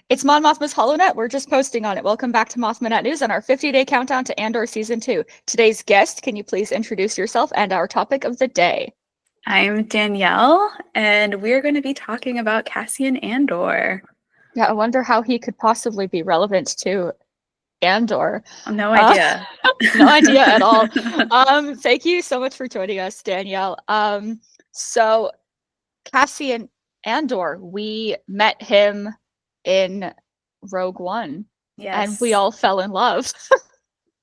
It's Mon Mothma's HoloNet. We're just posting on it. Welcome back to Mothma Net News on our 50-day countdown to Andor Season 2. Today's guest, can you please introduce yourself and our topic of the day? I'm Danielle, and we're going to be talking about Cassian Andor. Yeah, I wonder how he could possibly be relevant to Andor. No idea. No idea at all. Thank you so much for joining us, Danielle. So Cassian Andor, we met him in Rogue One. Yes. And we all fell in love.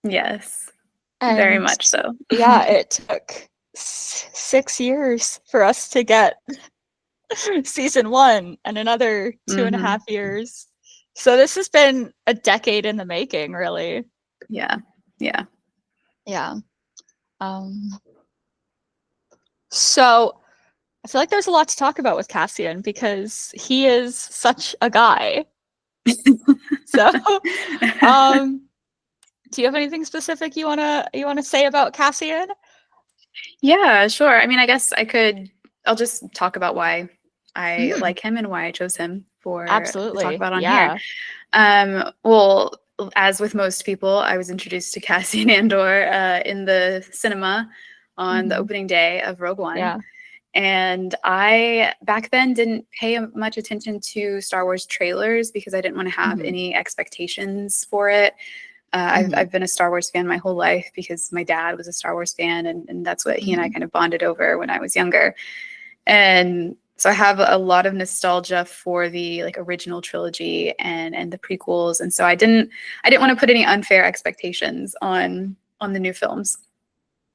Yes. And very much so. Yeah, it took 6 years for us to get season 1 and another 2.5 years. So this has been a decade in the making, really. Yeah. So I feel like there's a lot to talk about with Cassian because he is such a guy. So do you have anything specific you wanna say about Cassian? Yeah, sure. I mean, I guess I'll just talk about why I like him and why I chose him to talk about on here. Well, as with most people, I was introduced to Cassian Andor in the cinema on the opening day of Rogue One. Yeah. And I, back then, didn't pay much attention to Star Wars trailers because I didn't want to have any expectations for it. I've been a Star Wars fan my whole life because my dad was a Star Wars fan, and that's what he and I kind of bonded over when I was younger. And so I have a lot of nostalgia for the original trilogy and the prequels, and so I didn't want to put any unfair expectations on the new films.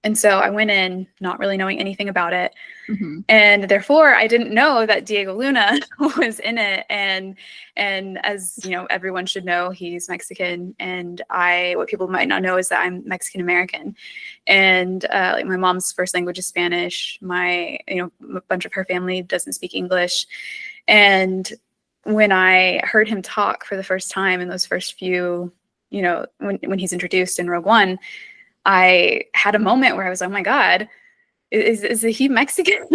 And so I went in not really knowing anything about it. And therefore I didn't know that Diego Luna was in it. And as you know, everyone should know, he's Mexican. And what people might not know is that I'm Mexican American. And my mom's first language is Spanish. A bunch of her family doesn't speak English. And when I heard him talk for the first time in those first few, when he's introduced in Rogue One, I had a moment where I was like, oh my God, is he Mexican?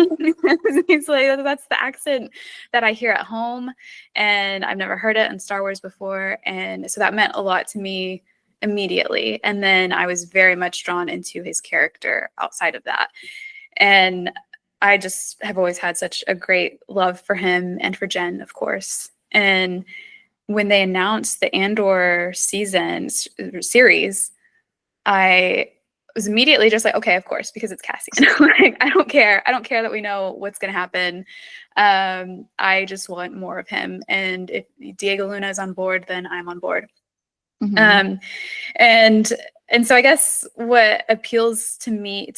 He's like, that's the accent that I hear at home. And I've never heard it in Star Wars before. And so that meant a lot to me immediately. And then I was very much drawn into his character outside of that. And I just have always had such a great love for him and for Jen, of course. And when they announced the Andor series, I was immediately just like, okay, of course, because it's Cassian. I don't care that we know what's going to happen. I just want more of him. And if Diego Luna is on board, then I'm on board. And so I guess what appeals to me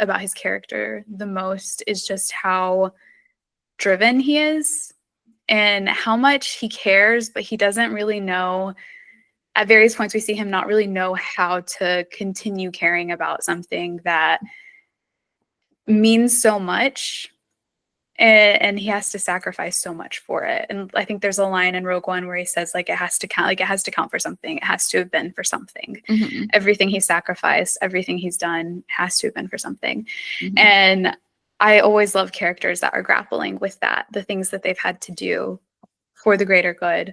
about his character the most is just how driven he is and how much he cares, but he doesn't really know. At various points, we see him not really know how to continue caring about something that means so much, and he has to sacrifice so much for it. And I think there's a line in Rogue One where he says, it has to count for something. It has to have been for something. Everything he sacrificed, everything he's done has to have been for something. And I always love characters that are grappling with that, the things that they've had to do for the greater good.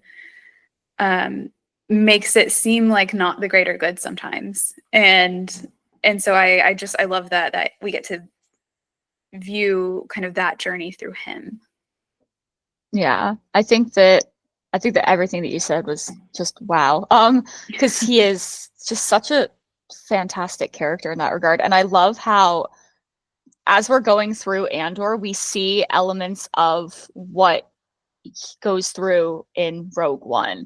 Makes it seem like not the greater good sometimes. And so I love that we get to view kind of that journey through him. Yeah, I think that everything that you said was just wow. Because he is just such a fantastic character in that regard. And I love how as we're going through Andor, we see elements of what goes through in Rogue One.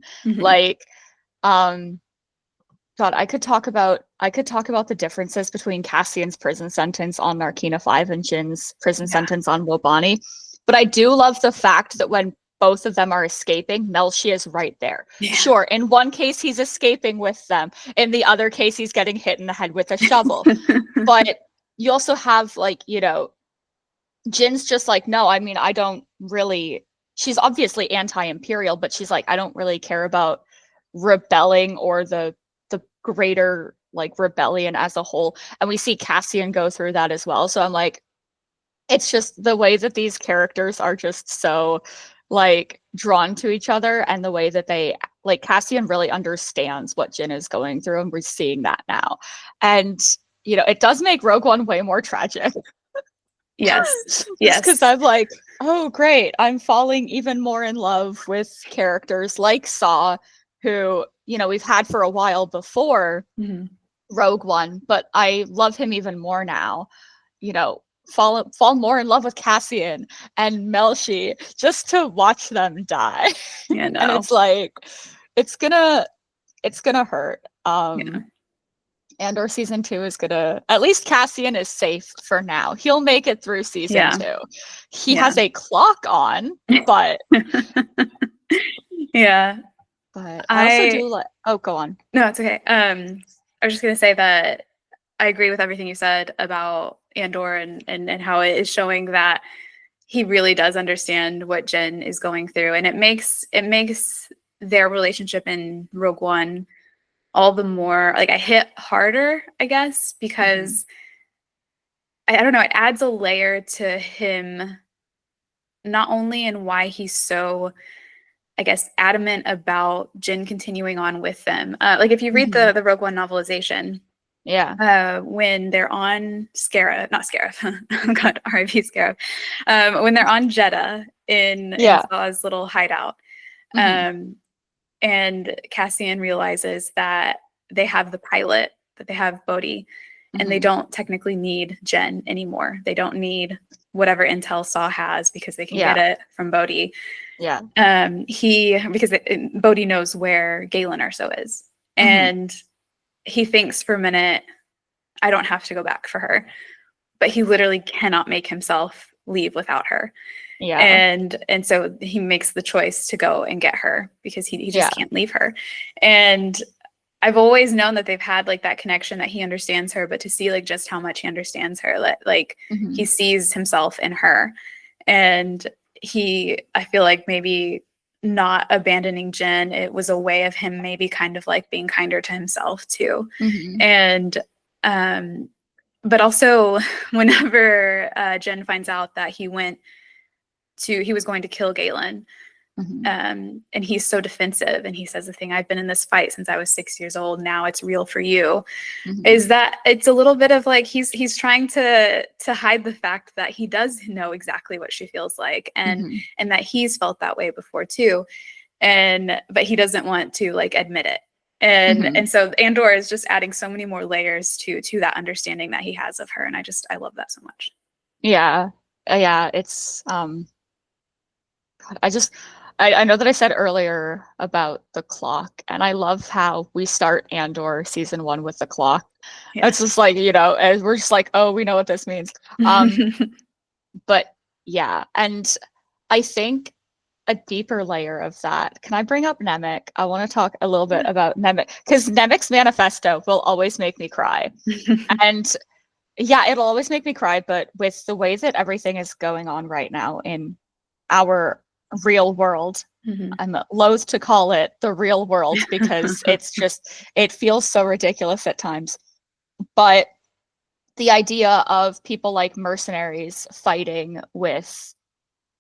God, I could talk about the differences between Cassian's prison sentence on Narkina 5 and Jin's prison sentence on Wobani. But I do love the fact that when both of them are escaping, Melshi is right there. Yeah. Sure, in one case he's escaping with them. In the other case he's getting hit in the head with a shovel. But you also have Jin's just like, no, I mean, I don't really, she's obviously anti-imperial, but she's like, I don't really care about rebelling or the greater rebellion as a whole. And we see Cassian go through that as well. So I'm like, it's just the way that these characters are just so like drawn to each other, and the way that they like Cassian really understands what Jin is going through, and we're seeing that now. And it does make Rogue One way more tragic. Yes. Just Yes. because I'm like, oh great, I'm falling even more in love with characters like Saw, who we've had for a while before Rogue One, but I love him even more now. Fall more in love with Cassian and Melshi just to watch them die. Yeah, no. And it's like it's gonna hurt. Andor season 2 is gonna, at least Cassian is safe for now. He'll make it through season 2. He has a clock on, but yeah. But I also do like. Oh, go on. No, it's okay. I was just gonna say that I agree with everything you said about Andor and how it is showing that he really does understand what Jin is going through, and it makes their relationship in Rogue One all the more like I hit harder, I guess, because I don't know, it adds a layer to him, not only in why he's so, I guess, adamant about Jin continuing on with them. Like if you read the Rogue One novelization, when they're on Scarab, not Scarab, oh God, R.I.P. Scarab, when they're on Jeddah in Saw's little hideout, and Cassian realizes that they have the pilot, that they have Bodhi, and they don't technically need Jen anymore. They don't need whatever intel Saw has because they can get it from Bodhi. Yeah. Because Bodhi knows where Galen Erso is. And he thinks for a minute, I don't have to go back for her. But he literally cannot make himself leave without her. Yeah. And so he makes the choice to go and get her because he just can't leave her. And I've always known that they've had like that connection, that he understands her, but to see like just how much he understands her, like he sees himself in her. And I feel like maybe not abandoning Jen, it was a way of him maybe kind of like being kinder to himself too. And but also whenever Jen finds out that he was going to kill Galen, and he's so defensive, and he says the thing, I've been in this fight since I was 6 years old, now it's real for you, is that it's a little bit of like he's trying to hide the fact that he does know exactly what she feels like, and that he's felt that way before too, but he doesn't want to like admit it. And so Andor is just adding so many more layers to that understanding that he has of her, and I love that so much. It's I know that I said earlier about the clock, and I love how we start Andor season 1 with the clock. It's just like, and we're just like, oh, we know what this means. But yeah, and I think a deeper layer of that. Can I bring up Nemik? I want to talk a little bit about Nemik, because Nemik's manifesto will always make me cry. And yeah, it'll always make me cry, but with the way that everything is going on right now in our real world, I'm loath to call it the real world because it feels so ridiculous at times. But the idea of people like mercenaries fighting with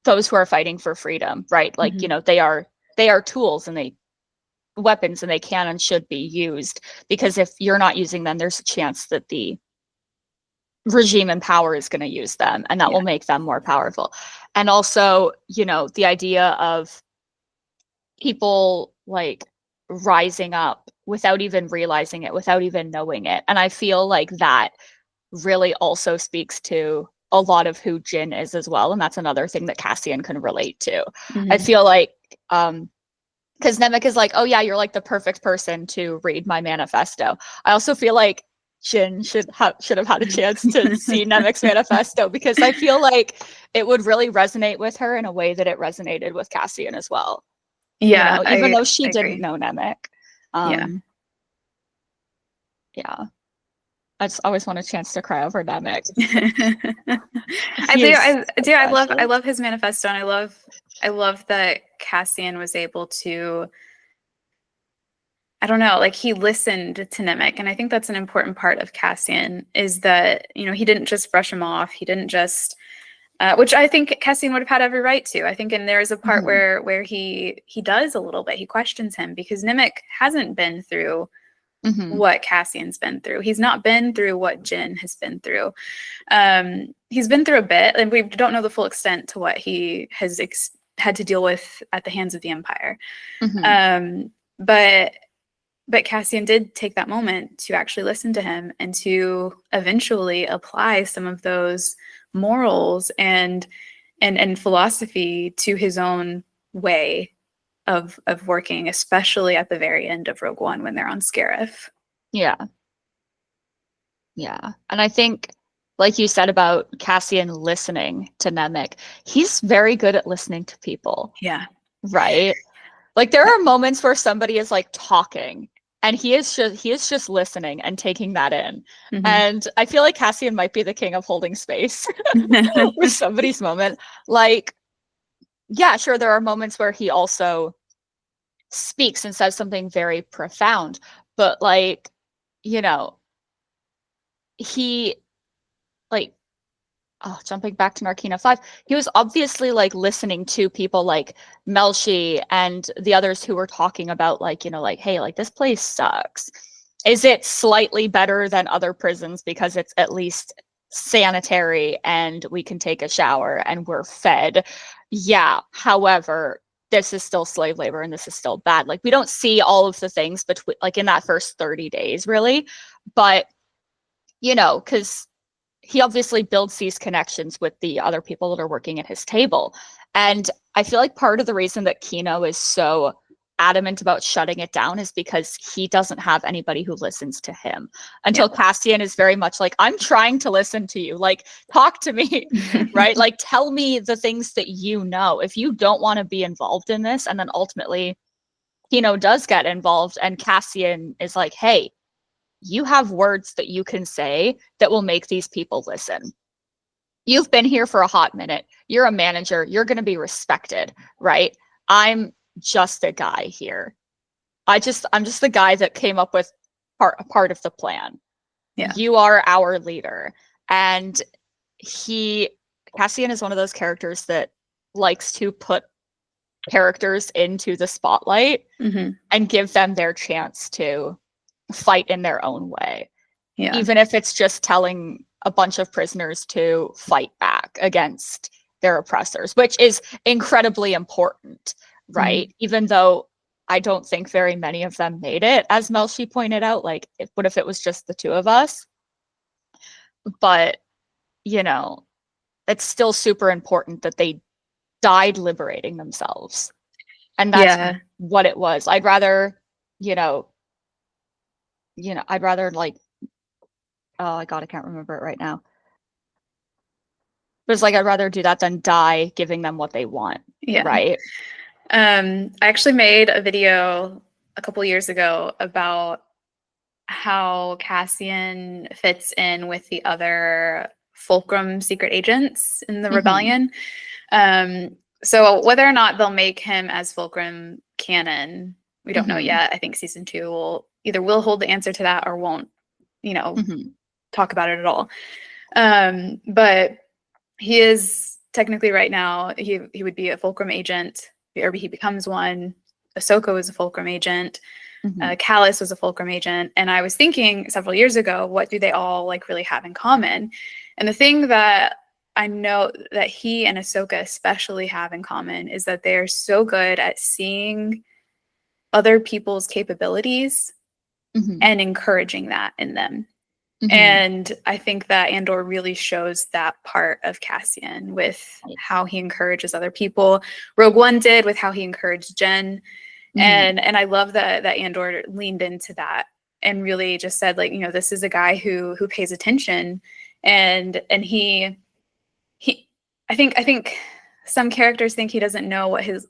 those who are fighting for freedom, right? Like, they are tools and weapons, and they can and should be used, because if you're not using them, there's a chance that the regime in power is going to use them, and that will make them more powerful. And also, the idea of people like rising up without even realizing it, without even knowing it. And I feel like that really also speaks to a lot of who Jin is as well. And that's another thing that Cassian can relate to. I feel like, because Nemik is like, oh yeah, you're like the perfect person to read my manifesto. I also feel like Jin should have had a chance to see Nemik's manifesto, because I feel like it would really resonate with her in a way that it resonated with Cassian as well. Yeah, even though she didn't know Nemik. I just always want a chance to cry over Nemik. I love his manifesto, and I love that Cassian was able to, I don't know, like he listened to Nemik. And I think that's an important part of Cassian, is that, he didn't just brush him off. He didn't just which I think Cassian would have had every right to. I think, and there is a part Mhm. where he does a little bit. He questions him because Nimmic hasn't been through Mhm. what Cassian's been through. He's not been through what Jin has been through. He's been through a bit, and we don't know the full extent to what he has had to deal with at the hands of the Empire. Mhm. Um, but Cassian did take that moment to actually listen to him and to eventually apply some of those morals and philosophy to his own way of working, especially at the very end of Rogue One when they're on Scarif. Yeah. Yeah. And I think, like you said about Cassian listening to Nemec, he's very good at listening to people, Yeah. right? Like there are moments where somebody is like talking and he is just listening and taking that in. Mm-hmm. And I feel like Cassian might be the king of holding space with somebody's moment. Like, yeah, sure, there are moments where he also speaks and says something very profound, but like, you know, he like jumping back to Narkina 5, he was obviously like listening to people like Melshi and the others who were talking about like, like, hey, like this place sucks. Is it slightly better than other prisons because it's at least sanitary and we can take a shower and we're fed? Yeah. However, this is still slave labor and this is still bad. Like we don't see all of the things between like in that first 30 days really, but because he obviously builds these connections with the other people that are working at his table. And I feel like part of the reason that Kino is so adamant about shutting it down is because he doesn't have anybody who listens to him until Cassian is very much like, I'm trying to listen to you. Like, talk to me, right? Like, tell me the things that you know. If you don't want to be involved in this, and then ultimately Kino does get involved and Cassian is like, hey, you have words that you can say that will make these people listen. You've been here for a hot minute. You're a manager. You're going to be respected, right? I'm just a guy here. I'm just the guy that came up with part of the plan. Yeah. You are our leader. And Cassian is one of those characters that likes to put characters into the spotlight and give them their chance to fight in their own way. Yeah. Even if it's just telling a bunch of prisoners to fight back against their oppressors, which is incredibly important, right? Even though I don't think very many of them made it, as Melshi pointed out, like, what if it was just the two of us? But, it's still super important that they died liberating themselves. And that's what it was. I'd rather, I'd rather like, oh God, I can't remember it right now. But it's like I'd rather do that than die giving them what they want. Yeah. Right. I actually made a video a couple years ago about how Cassian fits in with the other Fulcrum secret agents in the rebellion. So whether or not they'll make him as Fulcrum canon, we don't know yet. I think season 2 will hold the answer to that or won't, talk about it at all. But he is technically right now, he would be a Fulcrum agent, or he becomes one. Ahsoka was a Fulcrum agent. Callus was a Fulcrum agent. And I was thinking several years ago, what do they all like really have in common? And the thing that I know that he and Ahsoka especially have in common is that they're so good at seeing other people's capabilities and encouraging that in them. And I think that Andor really shows that part of Cassian with how he encourages other people. Rogue One did with how he encouraged Jen. And I love that Andor leaned into that and really just said, like, this is a guy who pays attention. And he I think some characters think he doesn't know what his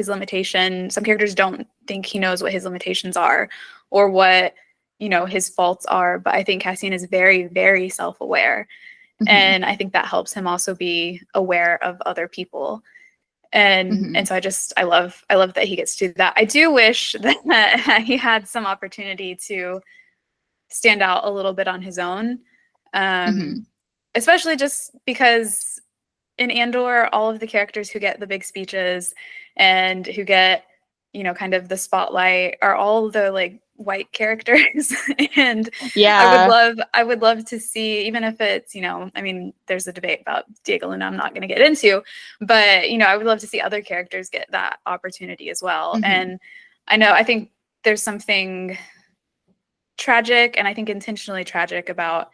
limitation. Some characters don't think he knows what his limitations are or what his faults are. But I think Cassian is very, very self-aware, and I think that helps him also be aware of other people. And so I love that he gets to do that. I do wish that he had some opportunity to stand out a little bit on his own, especially just because in Andor, all of the characters who get the big speeches and who get, you know, kind of the spotlight are all the like white characters. And Yeah. I would love to see, even if it's, you know, I mean, there's a debate about Diego Luna I'm not going to get into, but, you know, I would love to see other characters get that opportunity as well. And I think there's something tragic, and I think intentionally tragic, about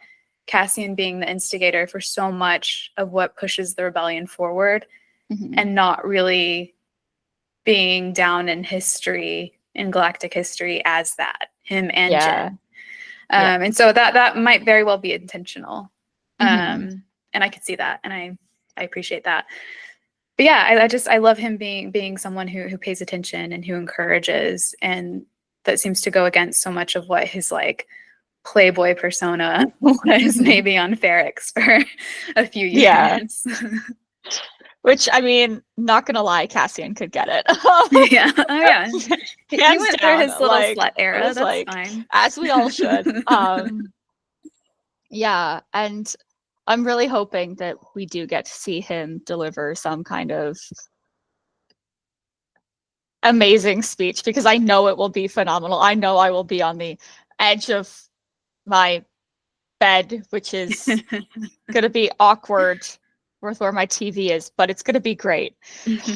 Cassian being the instigator for so much of what pushes the rebellion forward, and not really being down in history, in galactic history, as that, him and Jyn. And so that might very well be intentional. And I could see that, and I appreciate that. But yeah, I love him being someone who pays attention and who encourages, and that seems to go against so much of what his like playboy persona was maybe on Ferrix for a few years. Which, I mean, not gonna lie, Cassian could get it. Yeah. Oh yeah. He went through his little slut era. That's like, fine. As we all should. Yeah, and I'm really hoping that we do get to see him deliver some kind of amazing speech, because I know it will be phenomenal. I know I will be on the edge of my bed, which is gonna be awkward with where my TV is, but it's gonna be great. You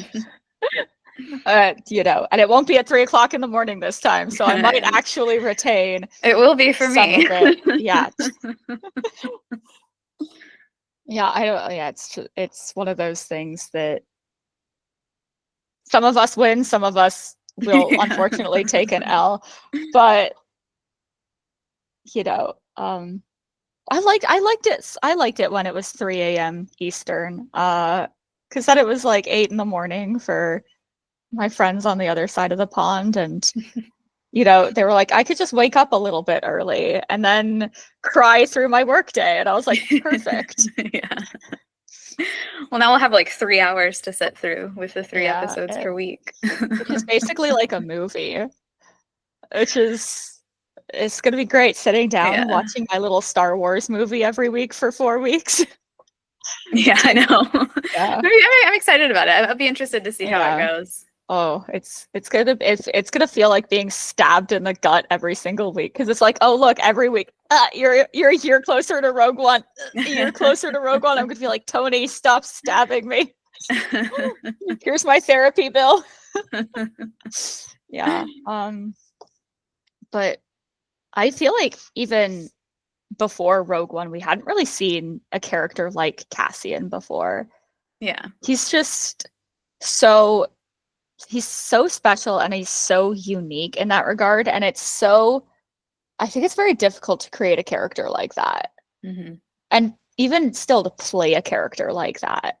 know, and it won't be at 3 o'clock in the morning this time, so I might actually retain. It will be for me. Yeah. Yeah, I don't. Yeah, it's one of those things that some of us win, some of us will unfortunately take an L, but you know, I liked it when it was 3 a.m. Eastern, because then it was like 8 in the morning for my friends on the other side of the pond, and you know, they were like, I could just wake up a little bit early and then cry through my workday, and I was like, perfect. Yeah. Well, now we'll have like 3 hours to sit through with the 3 episodes per week. Which is basically like a movie. It's gonna be great sitting down watching my little Star Wars movie every week for 4 weeks. Yeah, I know. I'm excited about it. I'll be interested to see how it goes. Oh, it's gonna feel like being stabbed in the gut every single week, because it's like, oh look, every week you're a year closer to Rogue One. You're closer to Rogue One. I'm gonna feel like, Tony, stop stabbing me. Here's my therapy bill. Yeah. But I feel like even before Rogue One, we hadn't really seen a character like Cassian before. Yeah. He's just so special, and he's so unique in that regard. And I think it's very difficult to create a character like that. And even still to play a character like that.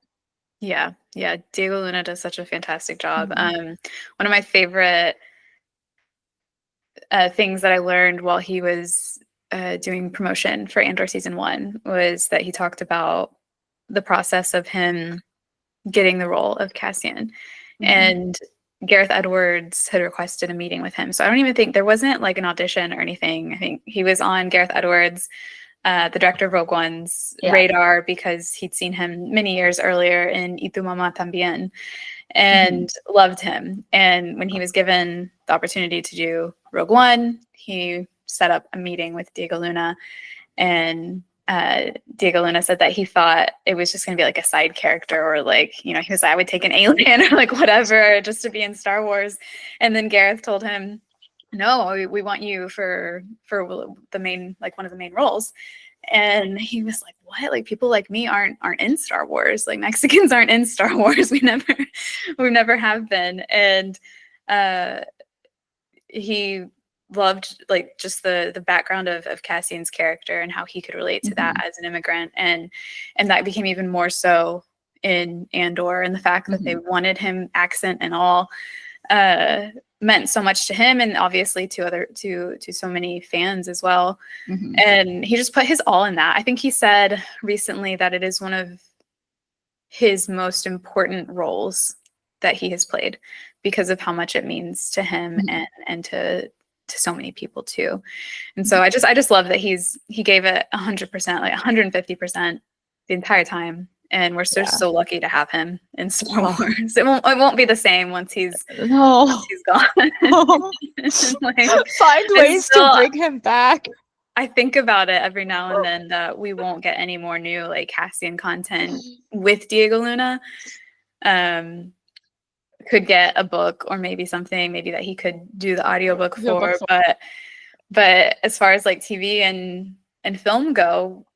Yeah. Diego Luna does such a fantastic job. One of my favorite things that I learned while he was doing promotion for Andor season 1 was that he talked about the process of him getting the role of Cassian. And Gareth Edwards had requested a meeting with him. So I don't even think there wasn't like an audition or anything. I think he was on Gareth Edwards, the director of Rogue One's radar, because he'd seen him many years earlier in Y Tu Mamá También, and loved him. And when he was given the opportunity to do Rogue One, he set up a meeting with Diego Luna, and Diego Luna said that he thought it was just going to be like a side character, or like, you know, he was like, I would take an alien or like whatever just to be in Star Wars. And then Gareth told him, no, we want you for the main, like one of the main roles. And he was like, what? Like, people like me aren't in Star Wars. Like, Mexicans aren't in Star Wars. We never have been. And he loved like just the background of Cassian's character and how he could relate to that as an immigrant, and that became even more so in Andor, and the fact that they wanted him accent and all meant so much to him, and obviously to so many fans as well. And he just put his all in that. I think he said recently that it is one of his most important roles that he has played, because of how much it means to him and to so many people too. And so I just love that he gave it 100%, like 150% the entire time. and we're Yeah. so lucky to have him in Star Oh. Wars. It won't be the same once he's No. gone. Like, Find ways to bring him back. I think about it every now and then that we won't get any more new like Cassian content with Diego Luna. Could get a book or maybe something maybe that he could do the audiobook for. But as far as like TV and film go,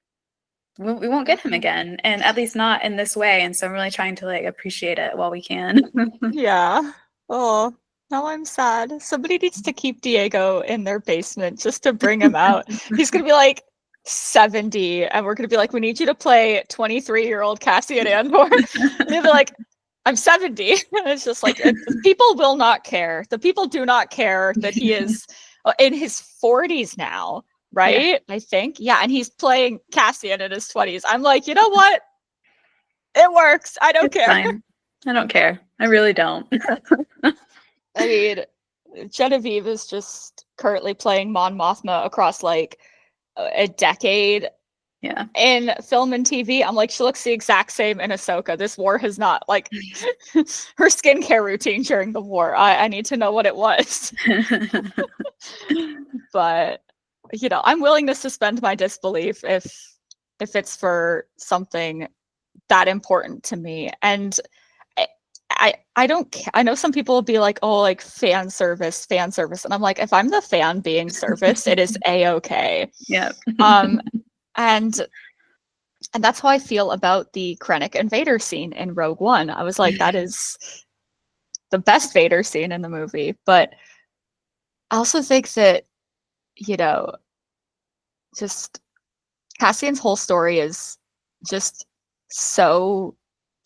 we won't get him again, and at least not in this way. And so I'm really trying to like appreciate it while we can. Yeah. Oh, now I'm sad. Somebody needs to keep Diego in their basement just to bring him out. He's gonna be like 70, and we're gonna be like, we need you to play 23-year-old Cassian Andor. And he'll be like, I'm 70. And it's just like, people will not care. The people do not care that he is in his 40s now, right? Yeah. I think. Yeah, and he's playing Cassian in his 20s. I'm like, you know what? It works. I don't care. Fine. I don't care. I really don't. I mean, Genevieve is just currently playing Mon Mothma across like a decade. Yeah. In film and TV, I'm like, she looks the exact same in Ahsoka. This war has not, like, her skincare routine during the war. I need to know what it was. But, you know, I'm willing to suspend my disbelief if it's for something that important to me. And I don't, I know some people will be like, oh, like fan service. And I'm like, if I'm the fan being serviced, it is A-okay. Yeah. And that's how I feel about the Krennic and Vader scene in Rogue One. I was like, that is the best Vader scene in the movie. But I also think that, you know, just Cassian's whole story is just so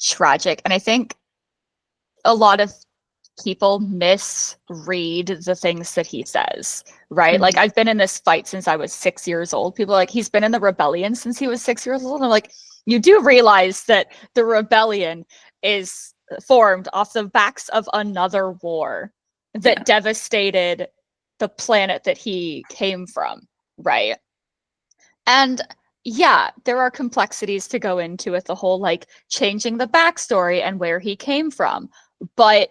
tragic. And I think a lot of people misread the things that he says, right? Mm-hmm. Like, I've been in this fight since I was 6 years old. People are like, he's been in the rebellion since he was 6 years old. And I'm like, you do realize that the rebellion is formed off the backs of another war that devastated the planet that he came from, right? And yeah, there are complexities to go into with the whole, like, changing the backstory and where he came from. But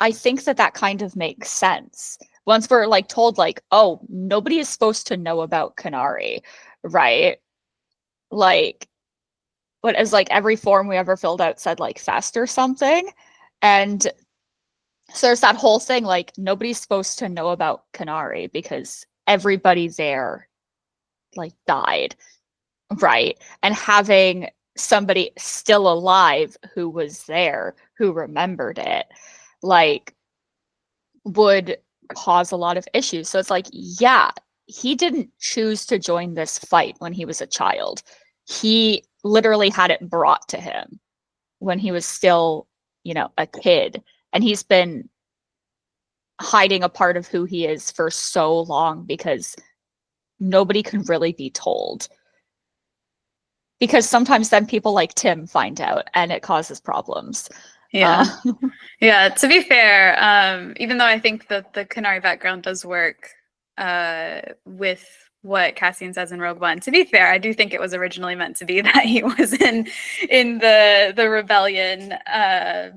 I think that kind of makes sense. Once we're like told like, oh, nobody is supposed to know about Kenari, right? Like, what is like every form we ever filled out said like fest or something. And so there's that whole thing, like, nobody's supposed to know about Kenari because everybody there like died, right? And having somebody still alive who was there, who remembered it, like, would cause a lot of issues. So it's like, yeah, he didn't choose to join this fight when he was a child. He literally had it brought to him when he was still, you know, a kid. And he's been hiding a part of who he is for so long because nobody can really be told. Because sometimes then people like Tim find out and it causes problems. Yeah. Yeah. To be fair, even though I think that the Kenari background does work with what Cassian says in Rogue One, to be fair, I do think it was originally meant to be that he was in the rebellion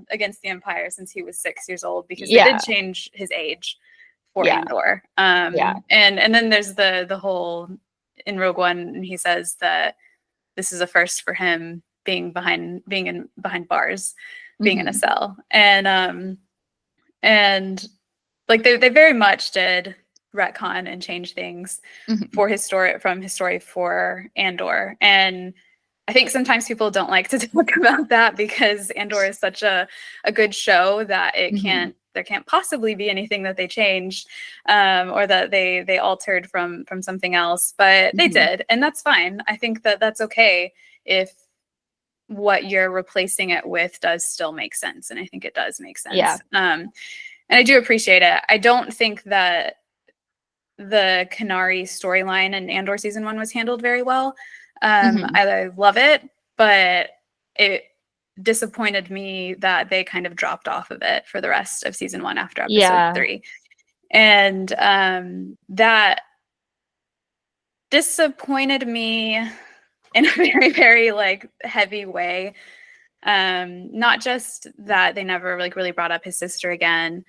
against the Empire since he was 6 years old, because they did change his age for Andor. And then there's the whole in Rogue One, he says that this is a first for him being behind bars. Being in a cell, and like they very much did retcon and change things for his story, from his story for Andor. And I think sometimes people don't like to talk about that because Andor is such a good show that there can't possibly be anything that they changed or that they altered from something else, but they did, and that's fine. I think that that's okay if what you're replacing it with does still make sense. And I think it does make sense. Yeah. And I do appreciate it. I don't think that the Kenari storyline in Andor season 1 was handled very well. I love it, but it disappointed me that they kind of dropped off of it for the rest of season 1 after episode 3. And that disappointed me in a very, very like heavy way. Not just that they never like really brought up his sister again,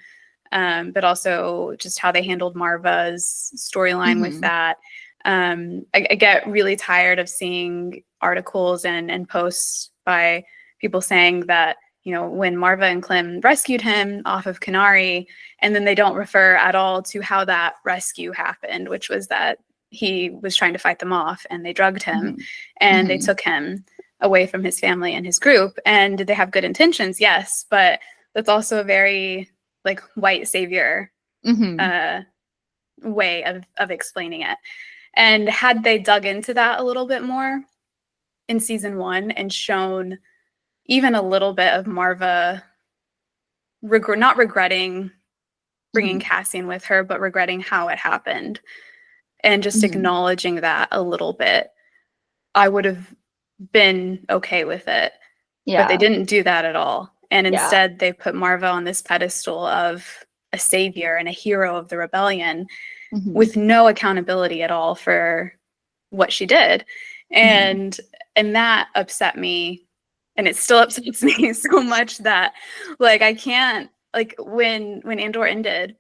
but also just how they handled Marva's storyline with that. I get really tired of seeing articles and posts by people saying that, you know, when Marva and Clem rescued him off of Canary, and then they don't refer at all to how that rescue happened, which was that he was trying to fight them off and they drugged him and they took him away from his family and his group. And did they have good intentions? Yes, but that's also a very like white savior way of explaining it. And had they dug into that a little bit more in season 1 and shown even a little bit of Marva not regretting bringing Cassian with her, but regretting how it happened, and just acknowledging that a little bit, I would have been okay with it. But they didn't do that at all. And instead they put Marva on this pedestal of a savior and a hero of the rebellion with no accountability at all for what she did. And that upset me. And it still upsets me so much that like I can't, like when Andor ended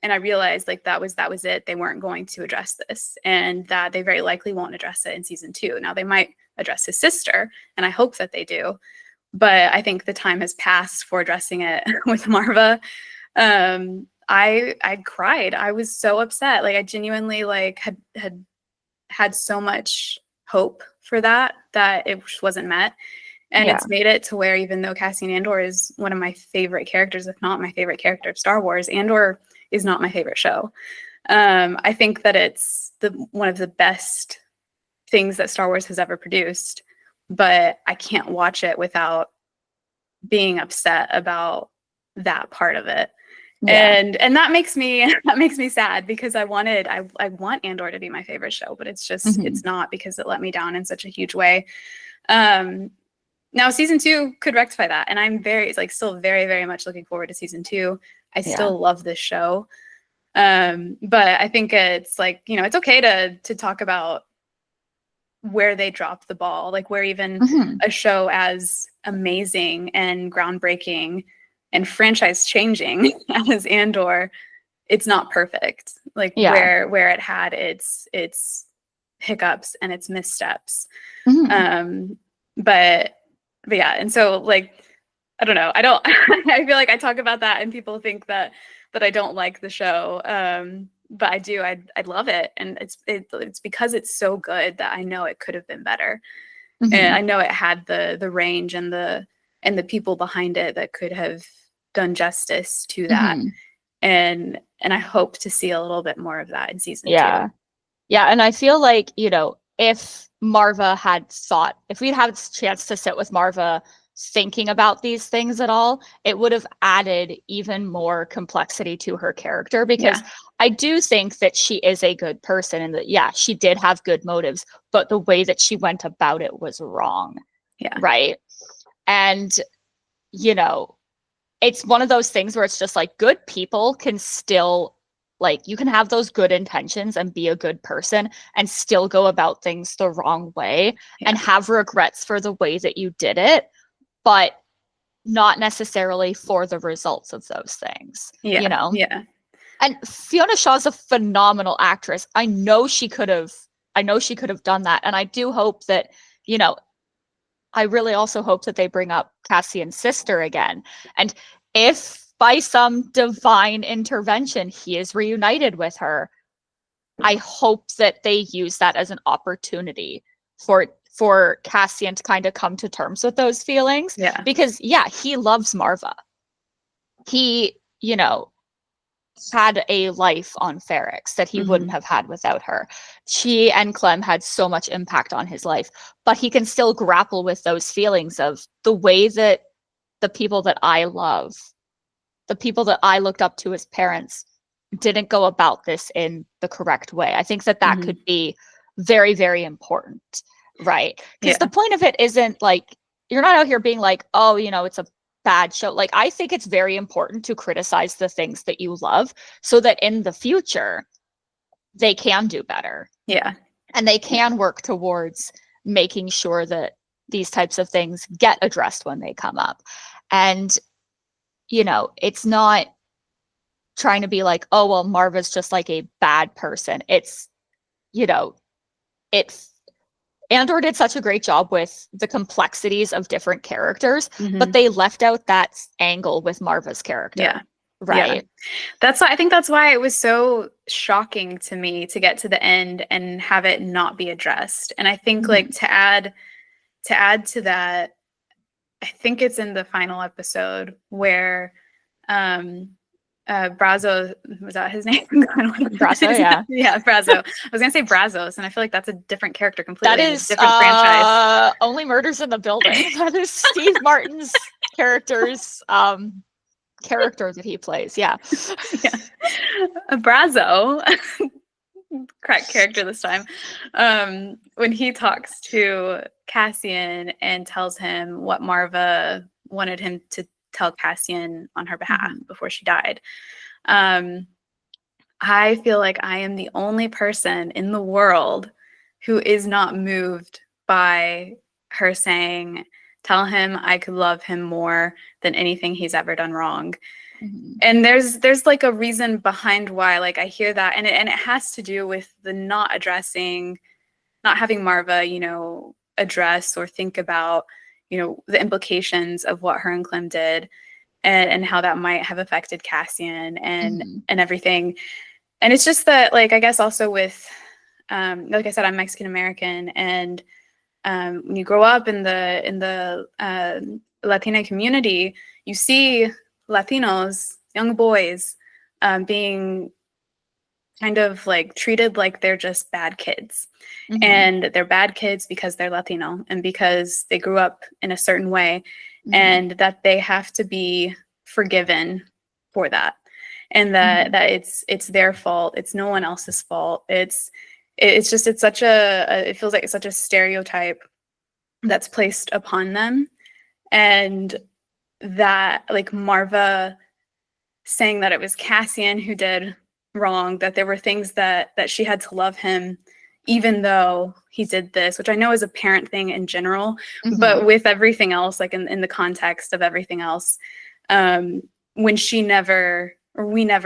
and I realized like that was it, they weren't going to address this, and that they very likely won't address it in season 2. Now they might address his sister, and I hope that they do, but I think the time has passed for addressing it with Marva. I cried. I was so upset. Like I genuinely like had so much hope for that it wasn't met. And it's made it to where, even though Cassian Andor is one of my favorite characters, if not my favorite character of Star Wars, Andor is not my favorite show. I think that it's one of the best things that Star Wars has ever produced, but I can't watch it without being upset about that part of it. And that makes me sad, because I want Andor to be my favorite show, but it's just it's not, because it let me down in such a huge way. Now season 2 could rectify that, and I'm still very, very much looking forward to season 2. I still love this show, but I think it's like, you know, it's okay to talk about where they dropped the ball, like where even a show as amazing and groundbreaking and franchise changing as Andor, it's not perfect. Like where it had its hiccups and its missteps. But yeah, and so like I don't know. I feel like I talk about that and people think that I don't like the show. But I do. I love it, and it's because it's so good that I know it could have been better. And I know it had the range and the people behind it that could have done justice to that. And I hope to see a little bit more of that in season 2. Yeah, and I feel like, you know, if we'd had a chance to sit with Marva thinking about these things at all, it would have added even more complexity to her character, because I do think that she is a good person, and that she did have good motives, but the way that she went about it was wrong. Right. And, you know, it's one of those things where it's just like, good people can still, like, you can have those good intentions and be a good person and still go about things the wrong way and have regrets for the way that you did it, but not necessarily for the results of those things. You know? And Fiona Shaw's a phenomenal actress. I know she could have done that. And I do hope that, you know, I really also hope that they bring up Cassian's sister again. And if by some divine intervention he is reunited with her, I hope that they use that as an opportunity for Cassian to kind of come to terms with those feelings. Because he loves Marva. He, you know, had a life on Ferrix that he wouldn't have had without her. She and Clem had so much impact on his life, but he can still grapple with those feelings of the way that the people that I love, the people that I looked up to as parents, didn't go about this in the correct way. I think that could be very, very important, right? Because the point of it isn't like, you're not out here being like, oh, you know, it's a bad show. Like, I think it's very important to criticize the things that you love so that in the future they can do better. And they can work towards making sure that these types of things get addressed when they come up. And, you know, it's not trying to be like, oh, well, Marva's just like a bad person. It's, you know, it's Andor did such a great job with the complexities of different characters, but they left out that angle with Marva's character. Yeah. Right. Yeah. I think that's why it was so shocking to me to get to the end and have it not be addressed. And I think like to add to that, I think it's in the final episode where Brazo, was that his name? Brazo, yeah. Yeah, Brazo. I was gonna say Brazos, and I feel like that's a different character completely. That is different franchise. Only Murders in the Building. That is Steve Martin's character that he plays. Yeah. Yeah. Brazo, correct character this time. When he talks to Cassian and tells him what Marva wanted him to tell Cassian on her behalf before she died. I feel like I am the only person in the world who is not moved by her saying, tell him I could love him more than anything he's ever done wrong. And there's like a reason behind why, like I hear that, and it has to do with the not having Marva, you know, address or think about, you know, the implications of what her and Clem did, and how that might have affected Cassian and everything. And it's just that, like, I guess also with, like I said, I'm Mexican American, and when you grow up in the Latina community, you see Latinos, young boys, being kind of like treated like they're just bad kids. And they're bad kids because they're Latino and because they grew up in a certain way, and that they have to be forgiven for that. And that it's their fault. It's no one else's fault. It feels like it's such a stereotype that's placed upon them. And that, like, Marva saying that it was Cassian who did wrong, that there were things that she had to love him even though he did this, which I know is a parent thing in general, but with everything else, like in the context of everything else, when we never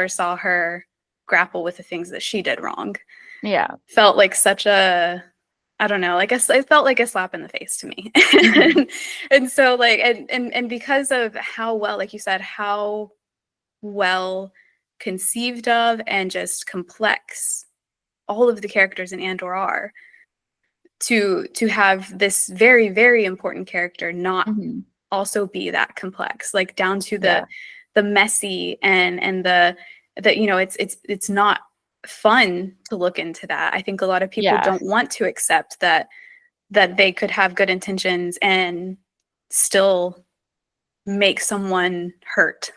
saw her grapple with the things that she did wrong. Yeah. Felt like such a, I don't know, like it felt like a slap in the face to me. And so like, and because of how well, like you said, how well conceived of and just complex all of the characters in Andor are, to have this very, very important character not also be that complex, like down to the messy and the you know, it's not fun to look into that. I think a lot of people don't want to accept that they could have good intentions and still make someone hurt,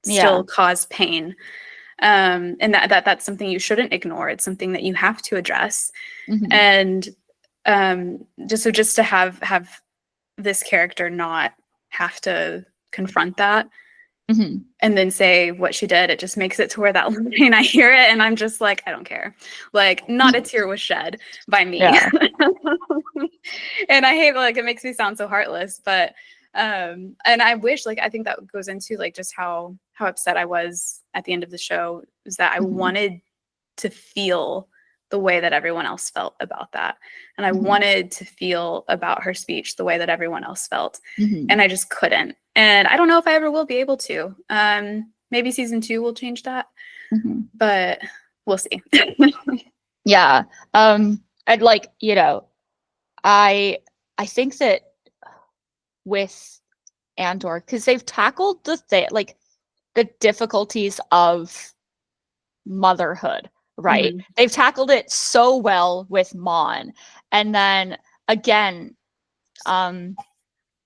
still cause pain. And that's something you shouldn't ignore. It's something that you have to address. And just to have this character not have to confront that and then say what she did, it just makes it to where that line, I hear it and I'm just like, I don't care. Like, not a tear was shed by me. And I hate, like, it makes me sound so heartless, but and I wish, like, I think that goes into like just how upset I was at the end of the show, is that I wanted to feel the way that everyone else felt about that. And I wanted to feel about her speech the way that everyone else felt. And I just couldn't. And I don't know if I ever will be able to. Maybe season 2 will change that, but we'll see. Yeah. I'd like, you know, I think that with Andor, because they've tackled the difficulties of motherhood, right? They've tackled it so well with Mon. And then again,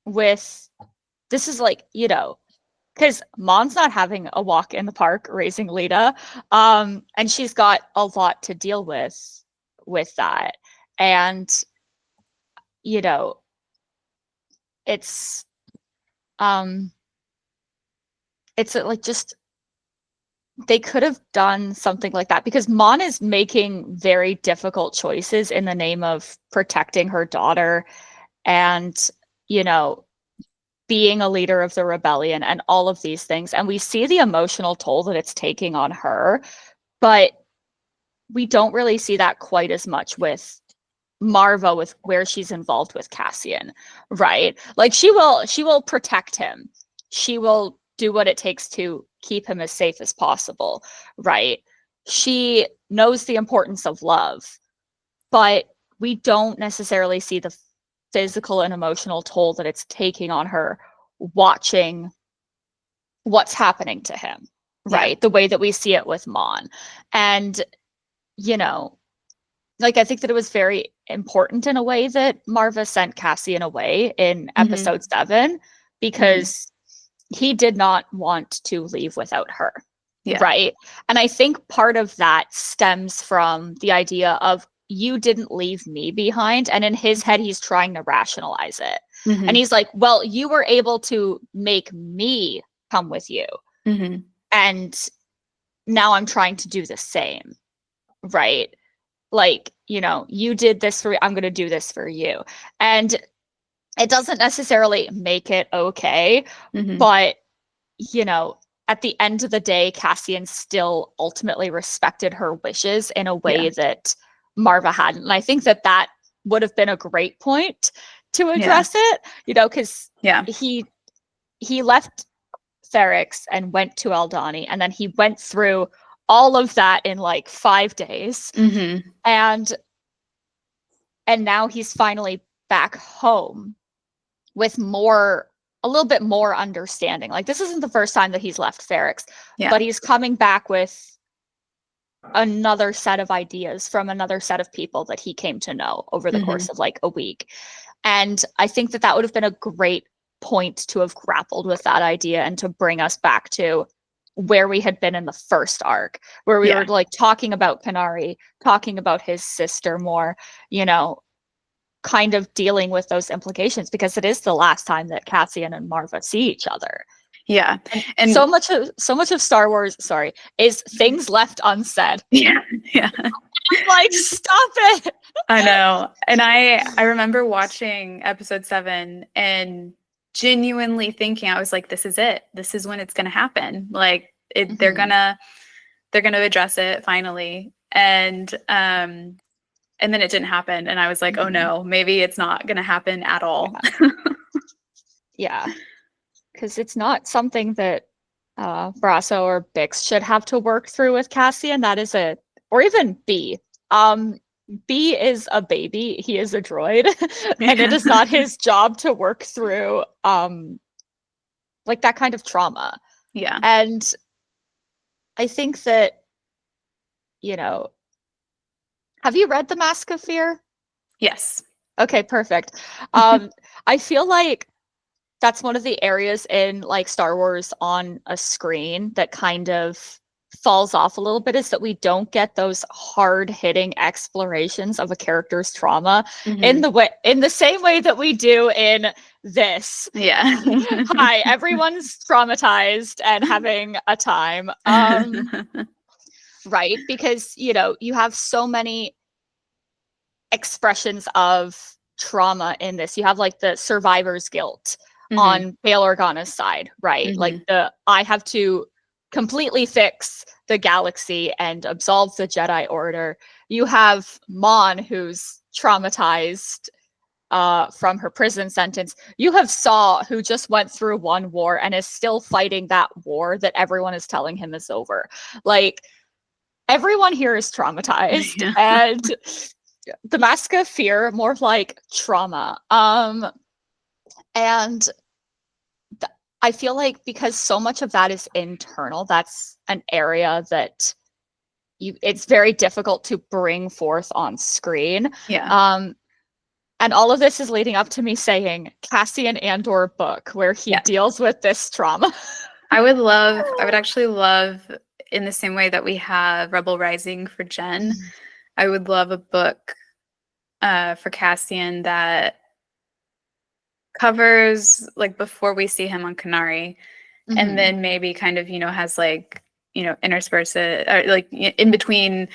with this is like, you know, because Mon's not having a walk in the park raising Lita, and she's got a lot to deal with that. And, you know, it's like just they could have done something like that, because Mon is making very difficult choices in the name of protecting her daughter and, you know, being a leader of the rebellion and all of these things. And we see the emotional toll that it's taking on her, but we don't really see that quite as much with Marva, with where she's involved with Cassian, right? Like she will protect him. She will do what it takes to keep him as safe as possible, right? She knows the importance of love, but we don't necessarily see the physical and emotional toll that it's taking on her watching what's happening to him, right? Yeah. The way that we see it with Mon. And, you know, like I think that it was very important in a way that Marva sent Cassian away in episode 7, because he did not want to leave without her. Yeah. Right. And I think part of that stems from the idea of, you didn't leave me behind. And in his head, he's trying to rationalize it. And he's like, well, you were able to make me come with you. And now I'm trying to do the same. Right. Like, you know, you did this for me, I'm going to do this for you. And it doesn't necessarily make it okay. But, you know, at the end of the day, Cassian still ultimately respected her wishes in a way that Marva hadn't. And I think that that would have been a great point to address it, you know, because he left Ferrix and went to Aldhani, and then he went through all of that in like 5 days. And now he's finally back home with a little bit more understanding. Like, this isn't the first time that he's left Ferrix, but he's coming back with another set of ideas from another set of people that he came to know over the course of like a week. And I think that that would have been a great point to have grappled with that idea and to bring us back to where we had been in the first arc, where we were like talking about Kanari, talking about his sister more, you know, kind of dealing with those implications, because it is the last time that Cassian and Marva see each other. Yeah. And so much of Star Wars, is things left unsaid. Yeah. I'm like, stop it. I know. And I remember watching episode 7 and genuinely thinking, I was like, this is it. This is when it's going to happen. Like they're going to address it finally. And then it didn't happen. And I was like, oh no, maybe it's not going to happen at all. Yeah. Because it's not something that Brasso or Bix should have to work through with Cassian. That is or even B. B is a baby. He is a droid. And it is not his job to work through like that kind of trauma. Yeah. And I think that, you know, have you read The Mask of Fear? Yes. Okay, perfect. I feel like that's one of the areas in like Star Wars on a screen that kind of falls off a little bit, is that we don't get those hard-hitting explorations of a character's trauma in the same way that we do in this. Yeah. Hi, everyone's traumatized and having a time. Right? Because, you know, you have so many expressions of trauma in this. You have like the survivor's guilt on Bail Organa's side, right? Like I have to completely fix the galaxy and absolve the Jedi Order. You have Mon, who's traumatized from her prison sentence. You have Saw, who just went through one war and is still fighting that war that everyone is telling him is over. Like, everyone here is traumatized. And The Mask of Fear, more like trauma. And I feel like because so much of that is internal, that's an area that it's very difficult to bring forth on screen. Yeah. And all of this is leading up to me saying Cassian Andor book, where he deals with this trauma. I would actually love, in the same way that we have Rebel Rising for Jen, I would love a book for Cassian that covers like before we see him on Kanari, and then maybe kind of, you know, has like, intersperse it, or like in between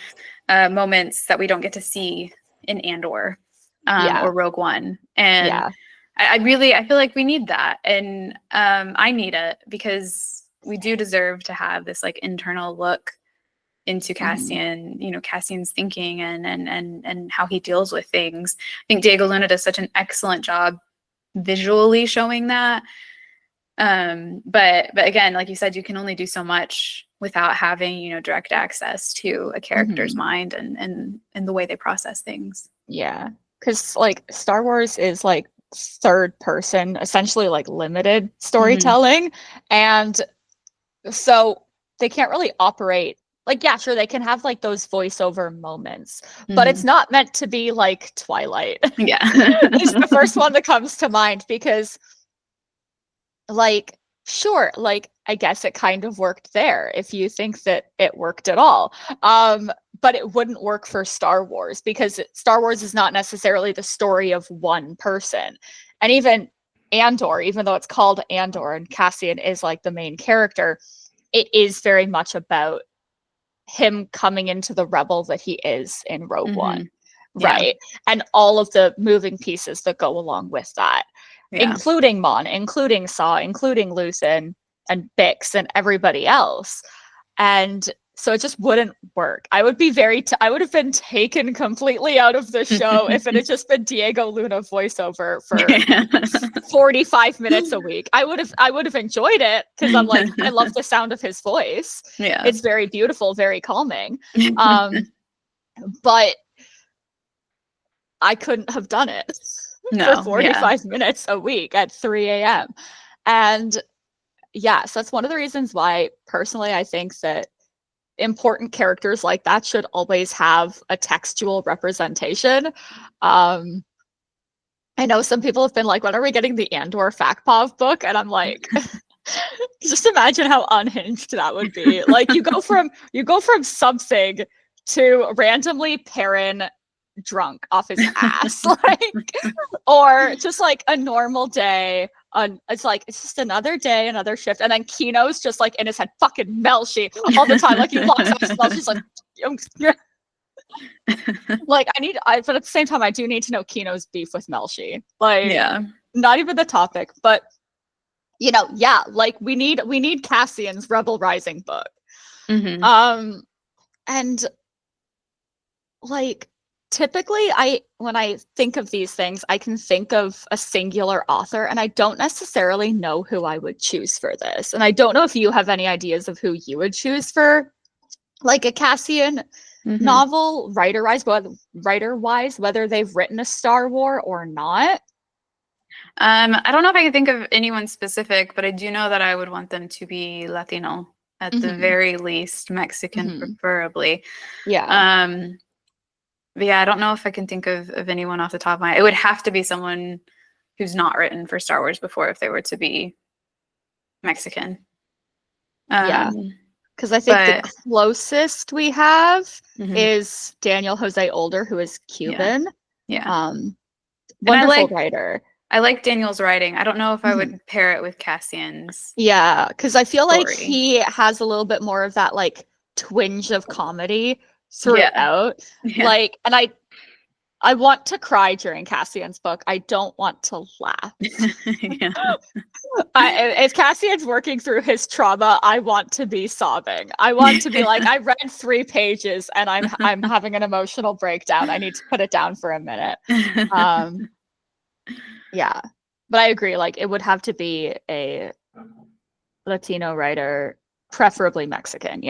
moments that we don't get to see in Andor or Rogue One. And I feel like we need that. And I need it because we do deserve to have this like internal look into Cassian, Cassian's thinking and how he deals with things. I think Diego Luna does such an excellent job visually showing that. But again, like you said, you can only do so much without having, direct access to a character's mind and the way they process things. Yeah. Because like Star Wars is like third person, essentially like limited storytelling. And so they can't really operate like, yeah, sure, they can have like those voiceover moments, but it's not meant to be like Twilight. Yeah. It's the first one that comes to mind because like, sure, like I guess it kind of worked there if you think that it worked at all. But it wouldn't work for Star Wars because Star Wars is not necessarily the story of one person. And even Andor, even though it's called Andor and Cassian is like the main character, it is very much about him coming into the rebel that he is in Rogue One. Right. And all of the moving pieces that go along with that, including Mon, including Saw, including Luthen and Bix and everybody else. And so it just wouldn't work. I would be I would have been taken completely out of the show if it had just been Diego Luna voiceover for 45 minutes a week. I would have enjoyed it because I'm like, I love the sound of his voice. Yeah. It's very beautiful, very calming. But I couldn't have done it for 45 minutes a week at 3 a.m. And so that's one of the reasons why personally I think that important characters like that should always have a textual representation. I know some people have been like, when are we getting the Andor Fakpov book? And I'm like, just imagine how unhinged that would be. Like you go from something to randomly Perrin drunk off his ass, like, or just like a normal day. It's just another day, another shift, and then Kino's just like in his head, fucking Melshi all the time. Like he locks up his Melshi's like, like but at the same time, I do need to know Kino's beef with Melshi. Like, not even the topic, but like we need Cassian's Rebel Rising book, and like. Typically, when I think of these things, I can think of a singular author, and I don't necessarily know who I would choose for this. And I don't know if you have any ideas of who you would choose for, like a Cassian novel, writer-wise, whether they've written a Star Wars or not. I don't know if I can think of anyone specific, but I do know that I would want them to be Latino, at the very least, Mexican preferably. Yeah. But yeah, I don't know if I can think of anyone off the top of my head. It would have to be someone who's not written for Star Wars before if they were to be Mexican. Because I think the closest we have is Daniel Jose Older, who is Cuban. Wonderful writer. I like Daniel's writing. I don't know if I would pair it with Cassian's. Yeah, because I feel like he has a little bit more of that like twinge of comedy throughout. Like, and I want to cry during Cassian's book. I don't want to laugh. If Cassian's working through his trauma, I want to be sobbing. I want to be like, I read 3 pages and I'm having an emotional breakdown. I need to put it down for a minute. But I agree. Like, it would have to be a Latino writer, preferably Mexican.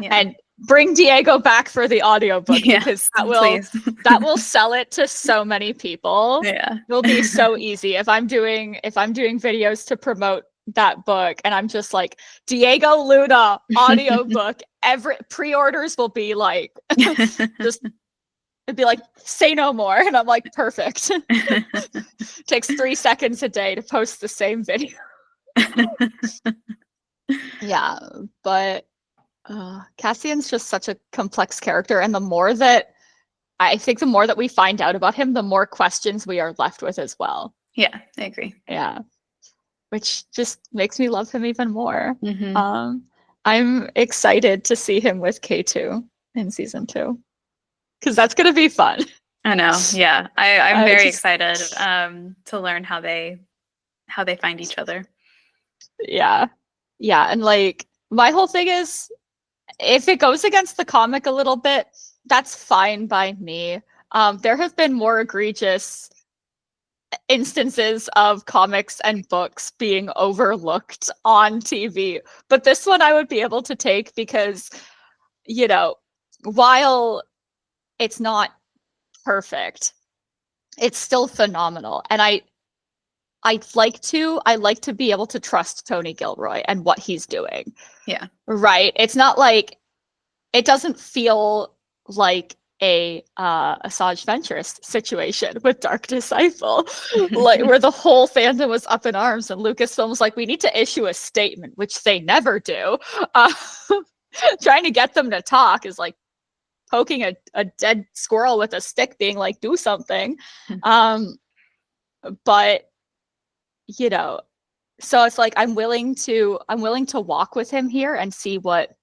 And bring Diego back for the audiobook because that will sell it to so many people. It'll be so easy if I'm doing videos to promote that book and I'm just like Diego Luna audiobook. Every pre-orders will be like just it'd be like say no more and I'm like perfect. Takes 3 seconds a day to post the same video. But Cassian's just such a complex character, and the more that we find out about him, the more questions we are left with as well. Yeah, I agree. Which just makes me love him even more. I'm excited to see him with K2 in season 2 because that's gonna be fun. I know. Yeah, I'm very excited to learn how they find each other. Yeah, and like my whole thing is, if it goes against the comic a little bit, that's fine by me. There have been more egregious instances of comics and books being overlooked on TV, but this one I would be able to take because, you know, while it's not perfect, it's still phenomenal, and I like to be able to trust Tony Gilroy and what he's doing. Yeah. Right. It's not like, it doesn't feel like a Asajj Ventress situation with Dark Disciple, like where the whole fandom was up in arms and Lucasfilm was like, we need to issue a statement, which they never do. Trying to get them to talk is like poking a dead squirrel with a stick, being like, do something. But you know, so it's like I'm willing to walk with him here and see what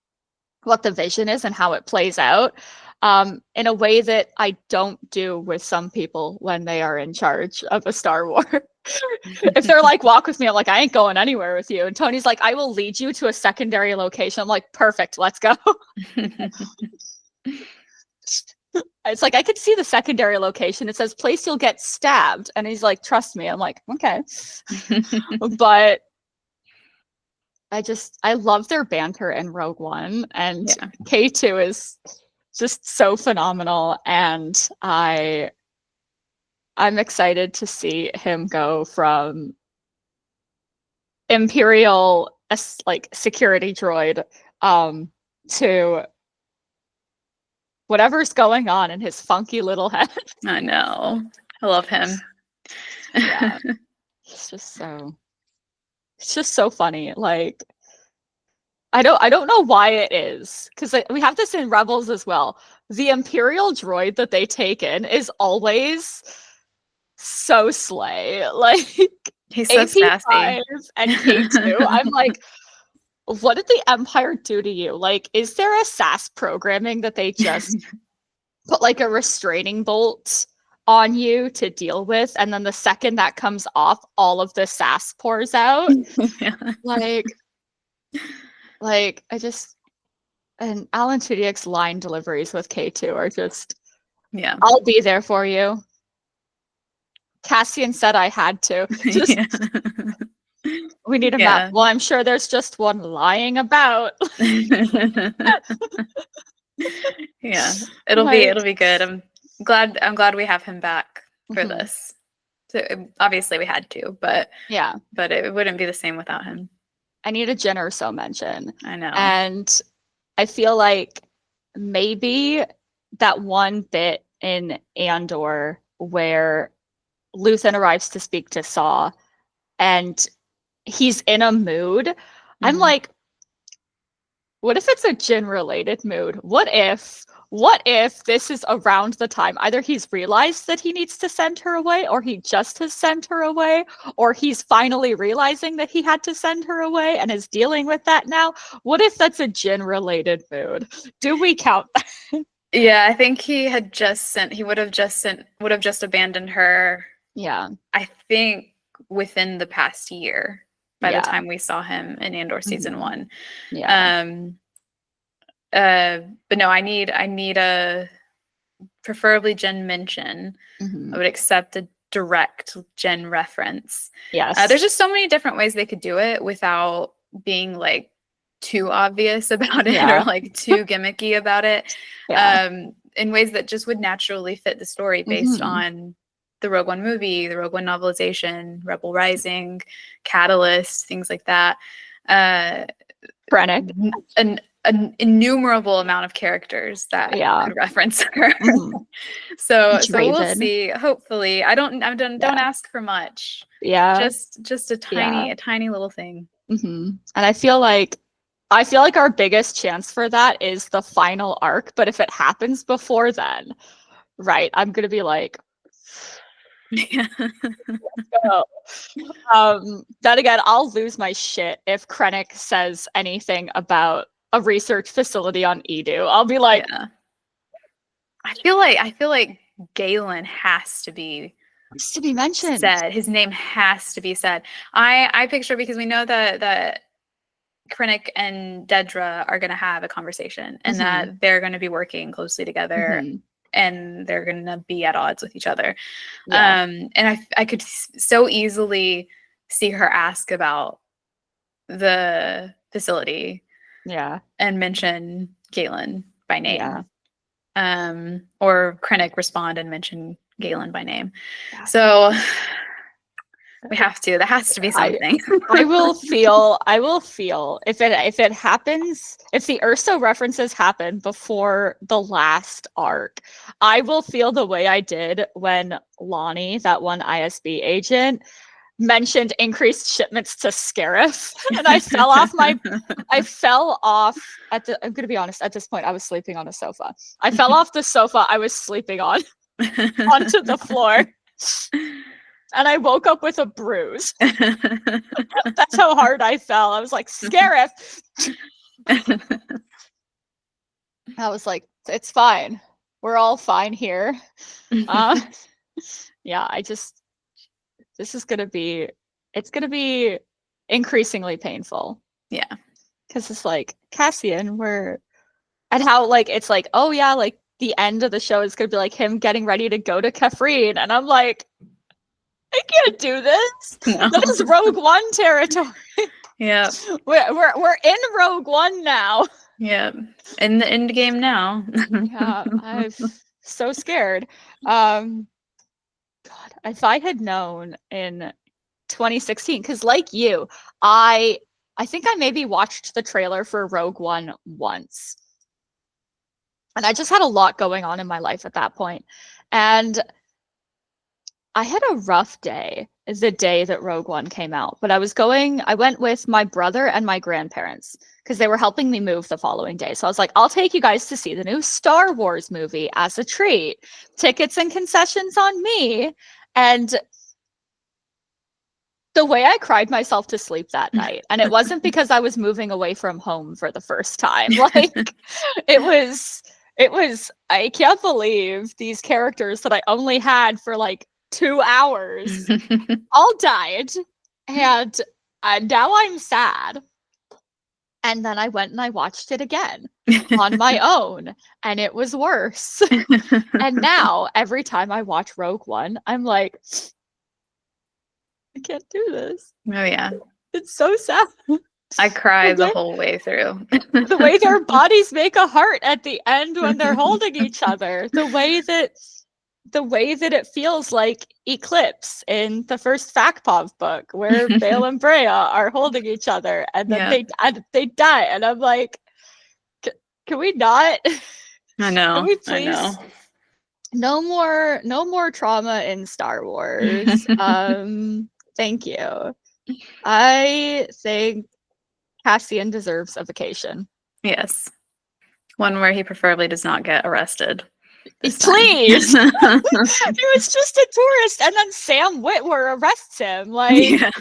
the vision is and how it plays out, in a way that I don't do with some people when they are in charge of a Star Wars. If they're like, walk with me, I'm like, I ain't going anywhere with you. And Tony's like, I will lead you to a secondary location. I'm like, perfect, let's go. It's like, I could see the secondary location. It says place you'll get stabbed. And he's like, trust me. I'm like, okay. But I love their banter in Rogue One, and K2 is just so phenomenal, and I'm excited to see him go from Imperial like security droid to whatever's going on in his funky little head. I know. I love him. Yeah. It's just so funny. Like, I don't know why it is, because we have this in Rebels as well. The Imperial droid that they take in is always so slay. Like, he's so sassy. And K2. I'm like, what did the Empire do to you? Like, is there a SAS programming that they just put like a restraining bolt on you to deal with, and then the second that comes off, all of the sass pours out? Yeah. Like and Alan Tudyk's line deliveries with K2 are just, I'll be there for you. Cassian said I had to. Just, we need a map. Well, I'm sure there's just one lying about. Yeah, it'll be good. I'm glad we have him back for this. So obviously we had to, but it wouldn't be the same without him. I need a Jyn Erso mention. I know. And I feel like maybe that one bit in Andor where Luthen arrives to speak to Saw and he's in a mood. I'm like, what if it's a Jyn related mood? What if this is around the time either he's realized that he needs to send her away, or he just has sent her away, or he's finally realizing that he had to send her away and is dealing with that now? What if that's a Jyn related mood? Do we count that? Yeah, I think he would have just abandoned her. Yeah. I think within the past year, by the time we saw him in Andor season 1. Yeah. But no, I need a preferably Jyn mention. I would accept a direct Jyn reference. Yes. There's just so many different ways they could do it without being like too obvious about it or like too gimmicky about it. In ways that just would naturally fit the story based on the Rogue One movie, the Rogue One novelization, Rebel Rising, Catalyst, things like that. Krennic. An innumerable amount of characters that could reference her. So we'll see. Hopefully, don't ask for much. Yeah, just a tiny little thing. And I feel like our biggest chance for that is the final arc. But if it happens before then, right, I'm gonna be like, Yeah. So, then again, I'll lose my shit if Krennic says anything about a research facility on Edu. I'll be like, Yeah. I feel like Galen has to be mentioned. said. His name has to be said. I picture, because we know that Krennic and Dedra are going to have a conversation, and that they're going to be working closely together, and they're going to be at odds with each other. Yeah. And I could so easily see her ask about the facility, Yeah. and mention Galen by name. Yeah. Or Krennic respond and mention Galen by name. Yeah. So we have to. There has to be something. I will feel if it happens, if the Urso references happen before the last arc, I will feel the way I did when Lonnie, that one ISB agent, mentioned increased shipments to Scarif, and I fell off I'm gonna be honest, at this point I was sleeping on a sofa. I fell off the sofa I was sleeping on onto the floor. And I woke up with a bruise. That's how hard I fell. I was like, Scarif. I was like, it's fine. We're all fine here. Yeah, this is gonna be increasingly painful. Yeah. Because it's like, Cassian, and how like it's like, oh yeah, like the end of the show is gonna be like him getting ready to go to Kafrene, and I'm like, I can't do this. No. That is Rogue One territory. Yeah. We're in Rogue One now. Yeah. In the end game now. Yeah, I'm so scared. God, if I had known in 2016, because like you, I think I maybe watched the trailer for Rogue One once. And I just had a lot going on in my life at that point. And I had a rough day the day that Rogue One came out, but I went with my brother and my grandparents because they were helping me move the following day. So I was like, I'll take you guys to see the new Star Wars movie as a treat. Tickets and concessions on me. And the way I cried myself to sleep that night, and it wasn't because I was moving away from home for the first time. Like, it was, I can't believe these characters that I only had for like 2 hours all died, and now I'm sad. And then I went and I watched it again on my own, and it was worse. And now every time I watch Rogue One, I'm like, I can't do this. Oh yeah, it's so sad. I cried the whole way through. The way their bodies make a heart at the end when they're holding each other, the way that it feels like Eclipse in the first Fakpov book, where Bale and Brea are holding each other, and then they die, and I'm like, can we not? I know. Can we please? I know. No more trauma in Star Wars. Thank you. I think Cassian deserves a vacation. Yes, one where he preferably does not get arrested. Please. He was just a tourist, and then Sam Witwer arrests him. Like, yeah.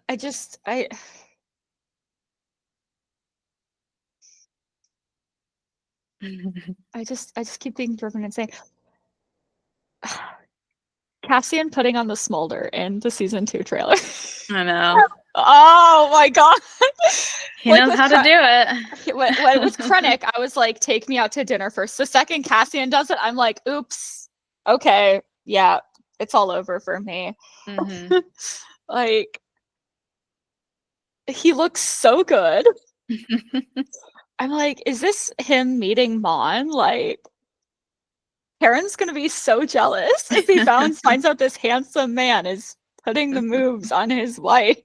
I just keep being driven insane. Cassian putting on the smolder in the season 2 trailer. I know. Oh my god. He knows how to do it. When it was Krennic, I was like, take me out to dinner first. The second Cassian does it, I'm like, oops. Okay. Yeah. It's all over for me. Mm-hmm. Like, he looks so good. I'm like, is this him meeting Mon? Like, Karen's gonna be so jealous if he finds out this handsome man is putting the moves on his wife.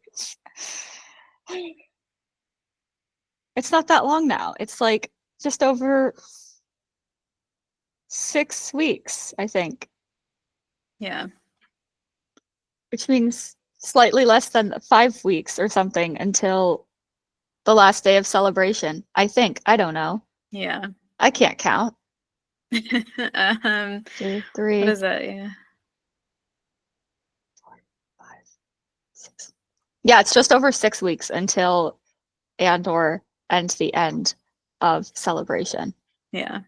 It's not that long now. It's like just over 6 weeks, I think. Yeah. Which means slightly less than 5 weeks or something until the last day of celebration. I think. I don't know. Yeah. I can't count. 2, What 3, is that? Yeah. 4, 5, 6. Yeah, it's just over 6 weeks until Andor and the end of Celebration. Yeah.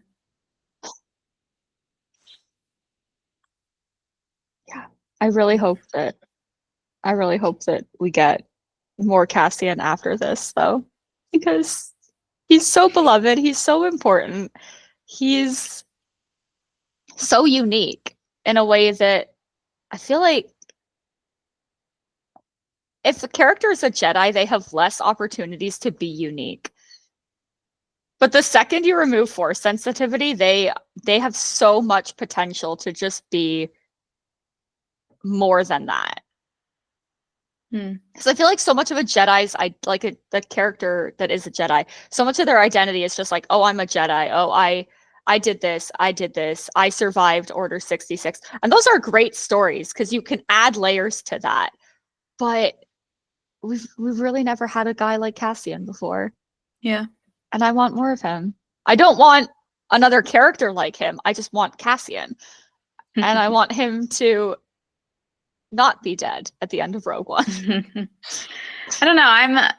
Yeah. I really hope that we get more Cassian after this, though, because he's so beloved, he's so important, he's so unique in a way that I feel like if the character is a Jedi, they have less opportunities to be unique. But the second you remove force sensitivity, they have so much potential to just be more than that. Because I feel like so much of a Jedi's, the character that is a Jedi, so much of their identity is just like, oh, I'm a Jedi. Oh, I did this. I survived Order 66. And those are great stories because you can add layers to that. But we've really never had a guy like Cassian before. Yeah. And I want more of him. I don't want another character like him. I just want Cassian. And I want him to not be dead at the end of Rogue One. I don't know.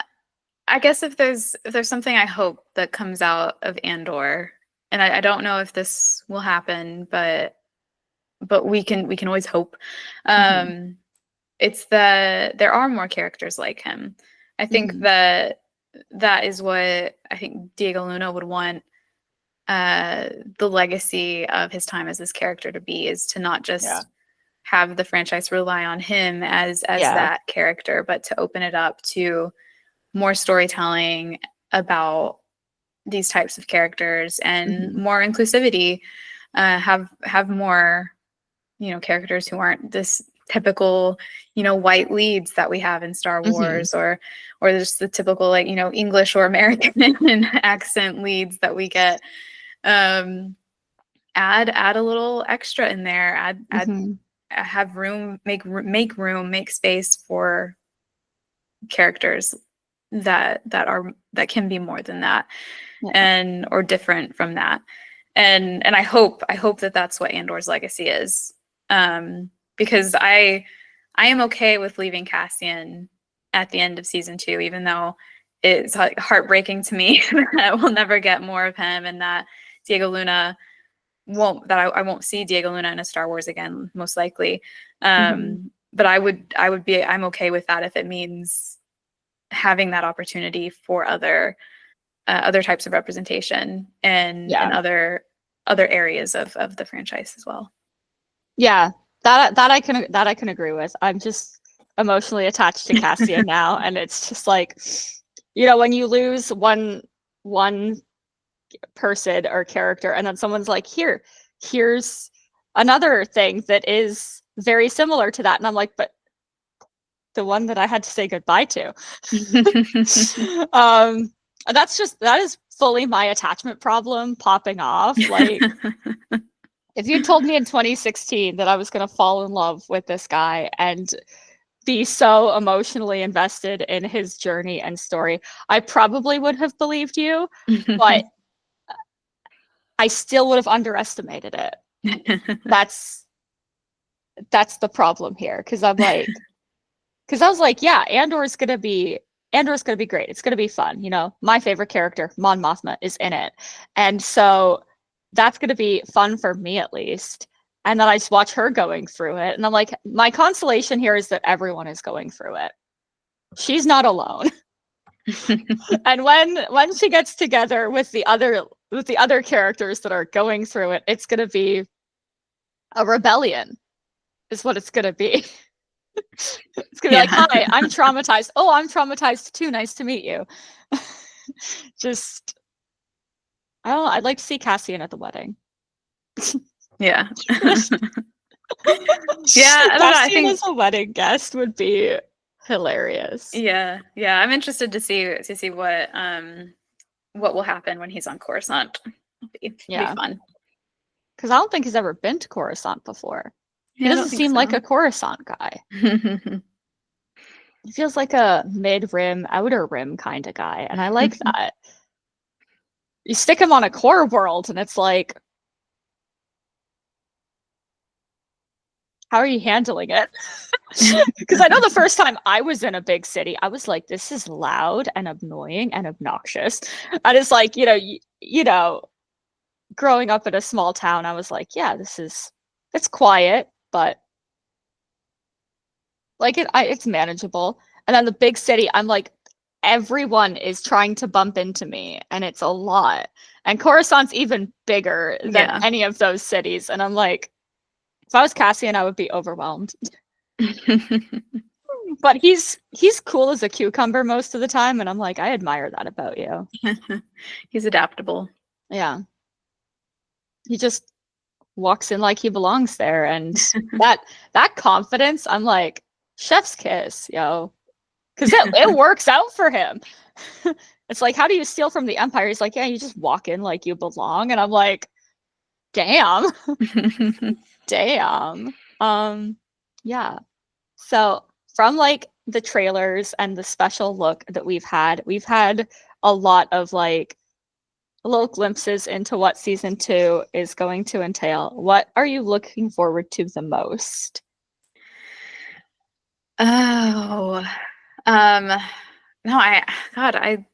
I guess if there's something I hope that comes out of Andor, and I don't know if this will happen, but we can always hope. It's that there are more characters like him. I think that is what I think Diego Luna would want the legacy of his time as this character to be, is to not just have the franchise rely on him as that character, but to open it up to more storytelling about these types of characters and more inclusivity. Have more, characters who aren't this typical, white leads that we have in Star Wars, or just the typical, English or American accent leads that we get. Add a little extra in there. Have room, make room, make space for characters that can be more than that, or different from that. And I hope that that's what Andor's legacy is, because I am okay with leaving Cassian at the end of season 2, even though it's heartbreaking to me that we'll never get more of him, and that Diego Luna I won't see Diego Luna in a Star Wars again, most likely. But I'm okay with that if it means having that opportunity for other types of representation and other areas of the franchise as well. Yeah, that I can agree with. I'm just emotionally attached to Cassian now, and it's just like, when you lose one person or character, and then someone's like, here's another thing that is very similar to that, and I'm like, but the one that I had to say goodbye to. That is fully my attachment problem popping off. Like, if you told me in 2016 that I was going to fall in love with this guy and be so emotionally invested in his journey and story, I probably would have believed you, but I still would have underestimated it. That's the problem here, because I was like, yeah, Andor's gonna be great. It's gonna be fun. My favorite character, Mon Mothma, is in it, and so that's gonna be fun for me at least. And then I just watch her going through it, and I'm like, my consolation here is that everyone is going through it. She's not alone. And when she gets together with the other characters that are going through it, it's gonna be a rebellion, is what it's gonna be. It's gonna be like, hi, I'm traumatized. Oh, I'm traumatized too. Nice to meet you. Just, I don't know. I'd like to see Cassian at the wedding. Yeah. Yeah. I think as a wedding guest would be hilarious. Yeah. I'm interested to see what will happen when he's on Coruscant. It'll be fun. Because I don't think he's ever been to Coruscant before. Yeah, he doesn't seem like a Coruscant guy. He feels like a mid-rim, outer rim kind of guy, and I like that. You stick him on a core world, and it's like, how are you handling it? Because I know the first time I was in a big city, I was like, this is loud and annoying and obnoxious. And it's like, you know, growing up in a small town, I was like, yeah, it's quiet, but like it's manageable. And then the big city, I'm like, everyone is trying to bump into me, and it's a lot. And Coruscant's even bigger than Yeah. any of those cities. And I'm like, if I was Cassian, I would be overwhelmed. But he's cool as a cucumber most of the time, and I'm like, I admire that about you. He's adaptable. Yeah. He just walks in like he belongs there, and that confidence, I'm like, chef's kiss, yo. Because it works out for him. It's like, how do you steal from the Empire? He's like, yeah, you just walk in like you belong. And I'm like, damn. Damn. Yeah. So from like the trailers and the special look that we've had a lot of like little glimpses into what season 2 is going to entail. What are you looking forward to the most? Oh, no, I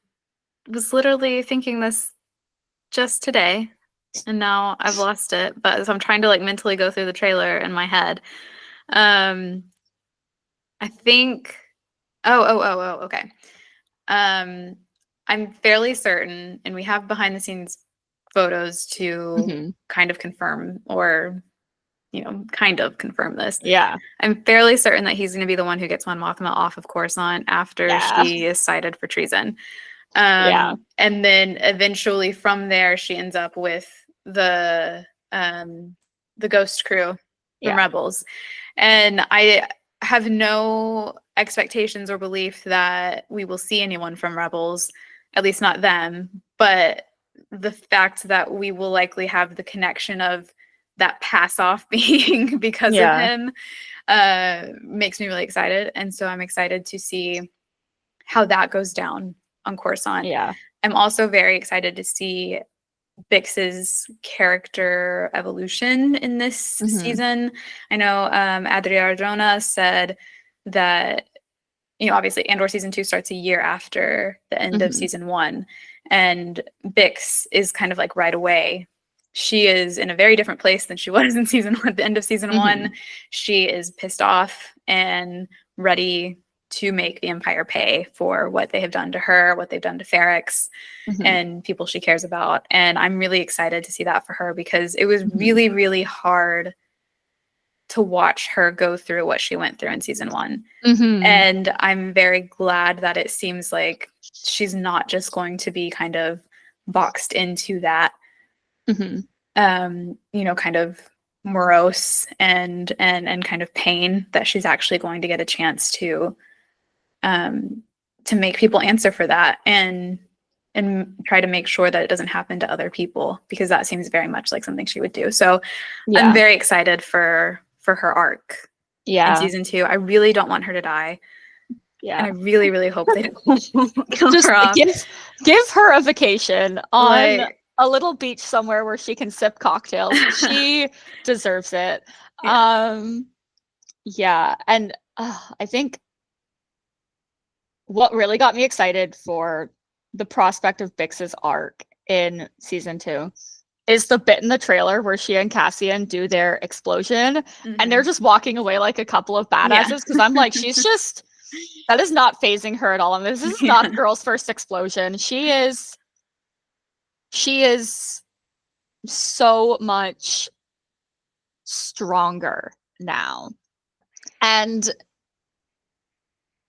was literally thinking this just today, and now I've lost it. But so I'm trying to like mentally go through the trailer in my head. I think. Oh. Okay. I'm fairly certain, and we have behind the scenes photos to kind of confirm or kind of confirm this. Yeah. I'm fairly certain that he's going to be the one who gets Mon Mothma off of Coruscant after she is cited for treason. And then eventually from there, she ends up with the ghost crew from Rebels. And I have no expectations or belief that we will see anyone from Rebels, at least not them. But the fact that we will likely have the connection of that pass off being because of him makes me really excited. And so I'm excited to see how that goes down on Coruscant. Yeah. I'm also very excited to see Bix's character evolution in this season. I know Adria Ardona said that, obviously Andor season 2 starts a year after the end of season 1. And Bix is kind of like right away. She is in a very different place than she was in season 1. At the end of season 1, she is pissed off and ready to make the Empire pay for what they have done to her, what they've done to Ferrix, and people she cares about. And I'm really excited to see that for her because it was really, really hard to watch her go through what she went through in season 1. And I'm very glad that it seems like she's not just going to be kind of boxed into that, kind of morose and kind of pain, that she's actually going to get a chance to make people answer for that and try to make sure that it doesn't happen to other people, because that seems very much like something she would do. So I'm very excited for her arc in season 2. I really don't want her to die. And I really, really hope they don't kill just her off. Give her a vacation on a little beach somewhere where she can sip cocktails. She deserves it. And I think what really got me excited for the prospect of Bix's arc in season 2 is the bit in the trailer where she and Cassian do their explosion and they're just walking away like a couple of badasses, because I'm like, that is not phasing her at all. And this is not the girl's first explosion. She is so much stronger now. And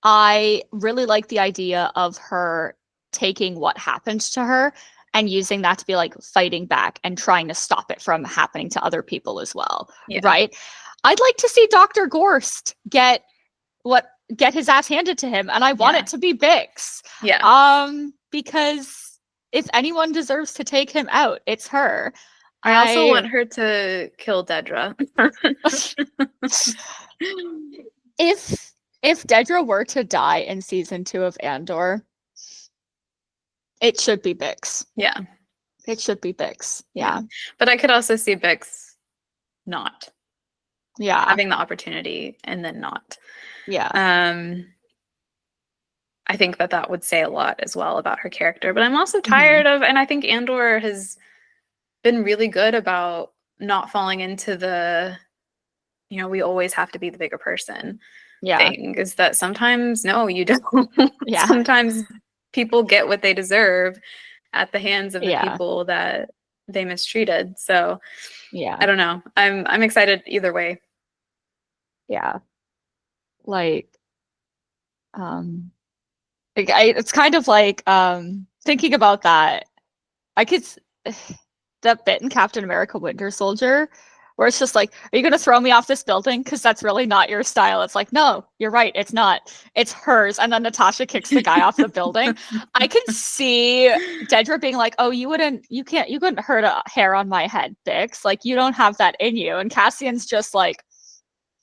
I really like the idea of her taking what happened to her and using that to be like fighting back and trying to stop it from happening to other people as well. Right? I'd like to see Dr. Gorst get his ass handed to him, and I want it to be Bix. Because if anyone deserves to take him out, it's her. I also want her to kill Dedra. If Dedra were to die in season 2 of Andor, it should be Bix. Yeah. It should be Bix. Yeah. But I could also see Bix not. Yeah. having the opportunity and then not. Yeah. I think that would say a lot as well about her character. But I'm also Mm-hmm. tired of, and I think Andor has been really good about not falling into the, we always have to be the bigger person thing. Is that sometimes, no, you don't. Yeah. Sometimes people get what they deserve at the hands of the Yeah. people that they mistreated. So Yeah. I don't know. I'm excited either way. Yeah. Like, it's kind of like thinking about that. I could that bit in Captain America Winter Soldier where it's just like, are you going to throw me off this building? Because that's really not your style. It's like, no, you're right. It's not. It's hers. And then Natasha kicks the guy off the building. I can see Dedra being like, oh, you couldn't hurt a hair on my head, Bix. Like, you don't have that in you. And Cassian's just like,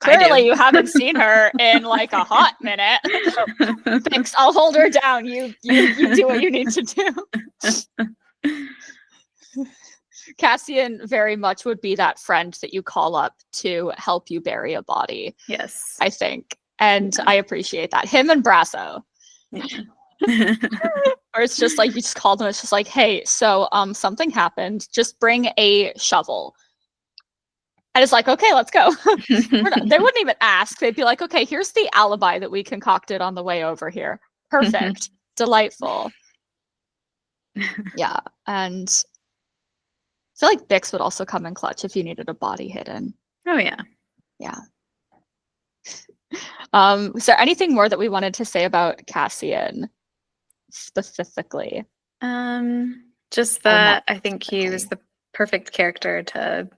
clearly you haven't seen her in like a hot minute. Bix, I'll hold her down. You do what you need to do. Cassian very much would be that friend that you call up to help you bury a body. Yes. I think. And I appreciate that. Him and Brasso. Yeah. Or it's just like, you just call them, it's just like, hey, so something happened. Just bring a shovel. And it's like, okay, let's go. They wouldn't even ask. They'd be like, okay, here's the alibi that we concocted on the way over here. Perfect. Delightful. Yeah. And I feel like Bix would also come in clutch if you needed a body hidden. Oh, yeah. Yeah. Was there anything more that we wanted to say about Cassian specifically? Just that I think he was the perfect character to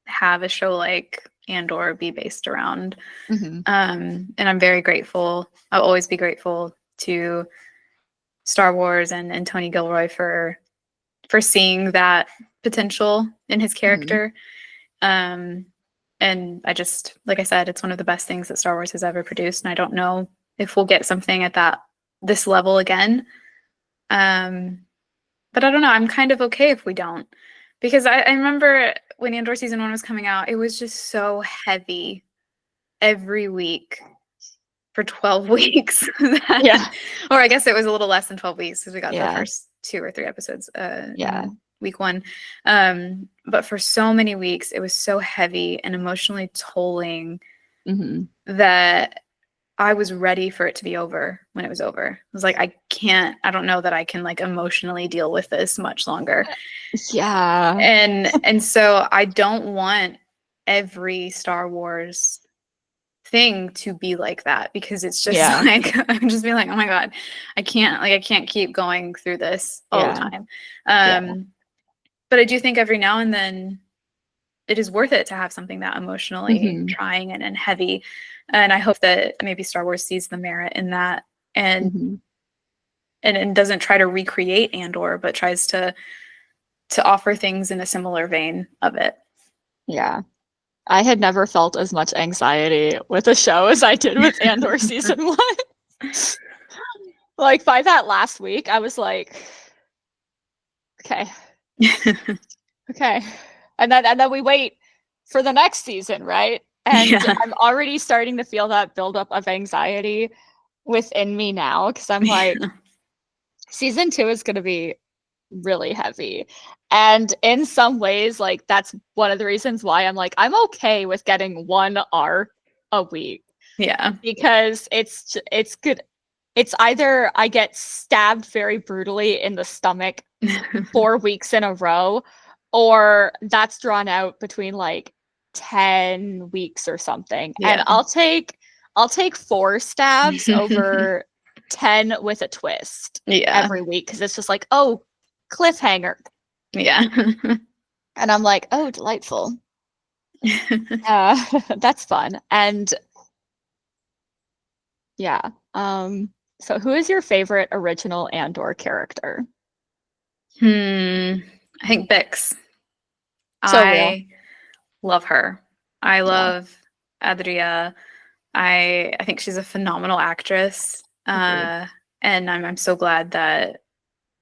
have a show like Andor be based around. Mm-hmm. And I'm very grateful. I'll always be grateful to Star Wars and Tony Gilroy for seeing that potential in his character. Mm-hmm. And I just, like I said, it's one of the best things that Star Wars has ever produced. And I don't know if we'll get something at this level again. But I don't know. I'm kind of okay if we don't. Because I remember when Andor Season 1 was coming out, it was just so heavy every week for 12 weeks. Or I guess it was a little less than 12 weeks because we got the first 2 or 3 episodes in week 1. But for so many weeks, it was so heavy and emotionally tolling that I was ready for it to be over when it was over. I was like, I don't know that I can like emotionally deal with this much longer. Yeah. And so I don't want every Star Wars thing to be like that, because it's just like, I'm just being like, oh my God, I can't keep going through this all the time. But I do think every now and then it is worth it to have something that emotionally trying and heavy. And I hope that maybe Star Wars sees the merit in that and doesn't try to recreate Andor, but tries to offer things in a similar vein of it. Yeah. I had never felt as much anxiety with a show as I did with Andor Season 1. Like, by that last week, I was like, okay. Okay. And then we wait for the next season, right? And I'm already starting to feel that buildup of anxiety within me now, because I'm like, Season 2 is going to be really heavy. And in some ways, like, that's one of the reasons why I'm like, I'm okay with getting 1 arc a week. Yeah. Because it's good. It's either I get stabbed very brutally in the stomach 4 weeks in a row, or that's drawn out between like 10 weeks or something. Yeah. And I'll take 4 stabs over 10 with a twist every week, because it's just like, oh, cliffhanger. Yeah. And I'm like, oh, delightful. That's fun. And yeah. So who is your favorite original Andor character? I think Bix. I love her. I love Adria. I think she's a phenomenal actress. And I'm so glad that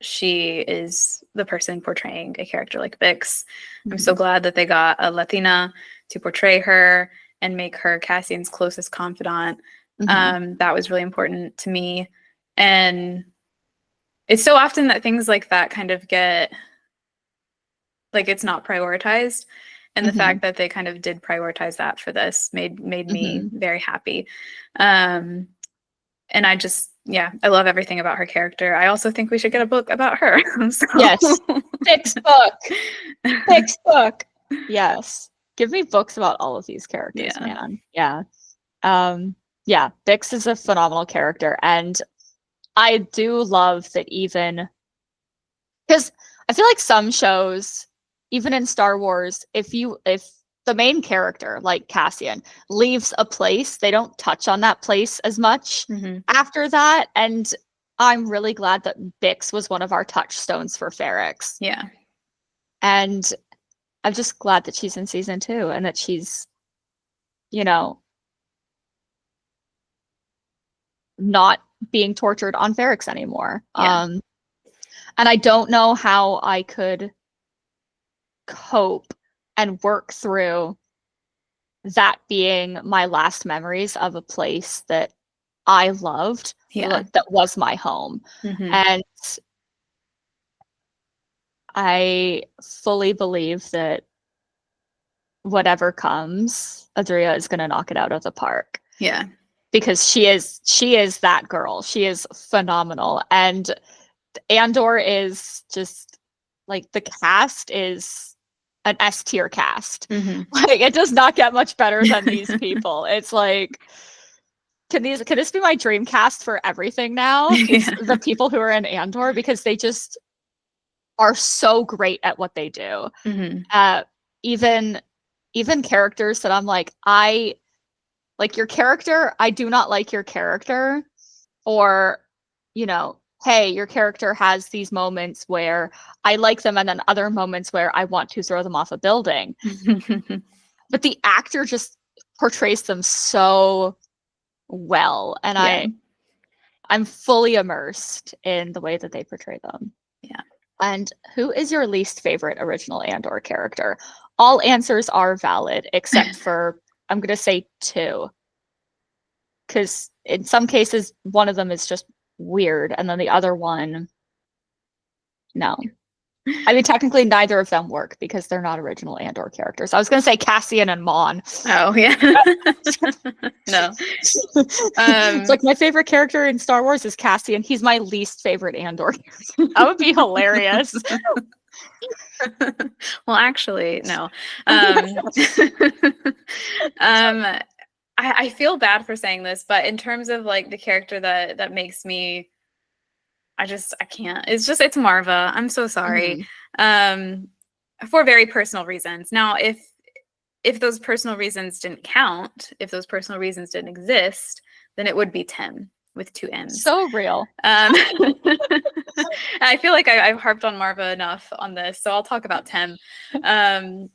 she is the person portraying a character like Bix. I'm so glad that they got a Latina to portray her. and make her Cassian's closest confidant. Mhm. That was really important to me. And it's so often that things like that kind of get, like, it's not prioritized. And the fact Mhm. that they kind of did prioritize that for this made me Mhm. very happy. And I just, yeah, I love everything about her character. I also think we should get a book about her. So. Yes. Fix book. Fix book. Yes. Give me books about all of these characters, Yeah. man. Yeah. Yeah, Bix is a phenomenal character, and I do love that, even because I feel like some shows, even in Star Wars, if the main character, like Cassian, leaves a place, they don't touch on that place as much Mm-hmm. after that. And I'm really glad that Bix was one of our touchstones for Ferrix. Yeah. And I'm just glad that she's in season 2 and that she's, you know, not being tortured on Ferrix anymore. Yeah. And I don't know how I could cope and work through that being my last memories of a place that I loved, Yeah. that was my home. Mm-hmm. And I fully believe that whatever comes, Adria is going to knock it out of the park. Yeah. Because she is that girl. She is phenomenal. And Andor is just, like, the cast is an S tier cast. Mm-hmm. Like, it does not get much better than these people. It's like, can this be my dream cast for everything now? Is the people who are in Andor, because they just are so great at what they do. Mm-hmm. Even characters that I'm like, I like your character, I do not like your character, or, hey, your character has these moments where I like them and then other moments where I want to throw them off a building. But the actor just portrays them so well, and Yeah. I'm fully immersed in the way that they portray them. Yeah. And who is your least favorite original Andor character? All answers are valid except for, I'm going to say 2. Because in some cases, one of them is just weird, and then the other one, no. I mean, technically, neither of them work because they're not original Andor characters. I was going to say Cassian and Mon. Oh, yeah. No. It's like, my favorite character in Star Wars is Cassian. He's my least favorite Andor character. That would be hilarious. Well, actually, no. I feel bad for saying this, but in terms of, like, the character that makes me, I can't. It's Marva. I'm so sorry. For very personal reasons. Now, if those personal reasons didn't count, if those personal reasons didn't exist, then it would be Tim with 2 M's. So real. I feel like I've harped on Marva enough on this, so I'll talk about Tim. But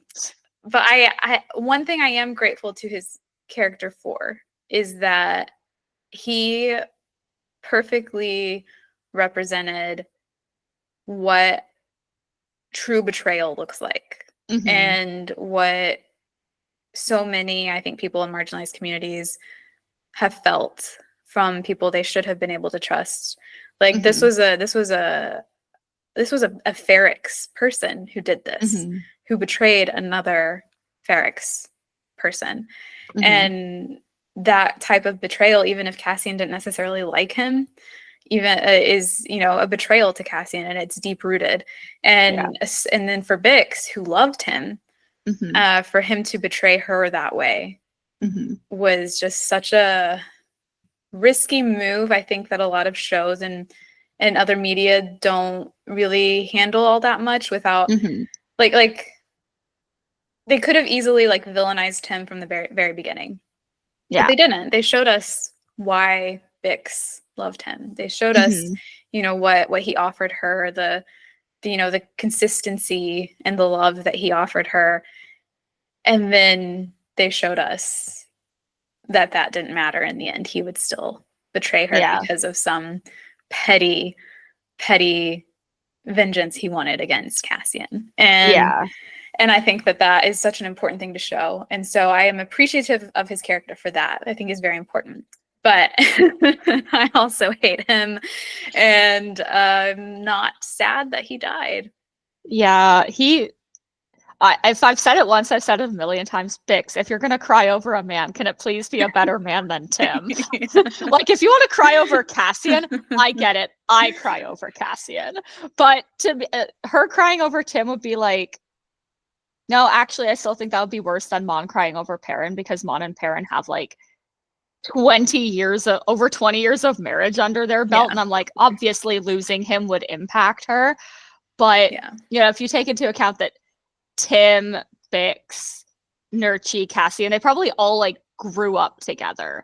I one thing I am grateful to his character for is that he perfectly represented what true betrayal looks like, and what so many, I think, people in marginalized communities have felt from people they should have been able to trust. Like, this was a Ferrix person who did this, who betrayed another Ferrix person. And that type of betrayal, even if Cassian didn't necessarily like him, even is, a betrayal to Cassian, and it's deep rooted. And then for Bix, who loved him, for him to betray her that way was just such a risky move. I think that a lot of shows and other media don't really handle all that much without like they could have easily, like, villainized him from the very, very beginning. But they didn't. They showed us why Bix loved him. They showed us, what he offered her, the consistency and the love that he offered her. And then they showed us that didn't matter in the end. He would still betray her because of some petty vengeance he wanted against Cassian. And And I think that is such an important thing to show. And so I am appreciative of his character for that. I think is very important. But I also hate him, and I'm not sad that he died. Yeah, if I've said it once, I've said it a million times. Bix, if you're gonna cry over a man, can it please be a better man than Tim? Like, if you want to cry over Cassian, I get it. I cry over Cassian, but her crying over Tim would be like, no, actually, I still think that would be worse than Mon crying over Perrin, because Mon and Perrin have like over 20 years of marriage under their belt, and I'm like, obviously losing him would impact her, but if you take into account that Tim, Bix, Nurchi, Cassian, they probably all like grew up together,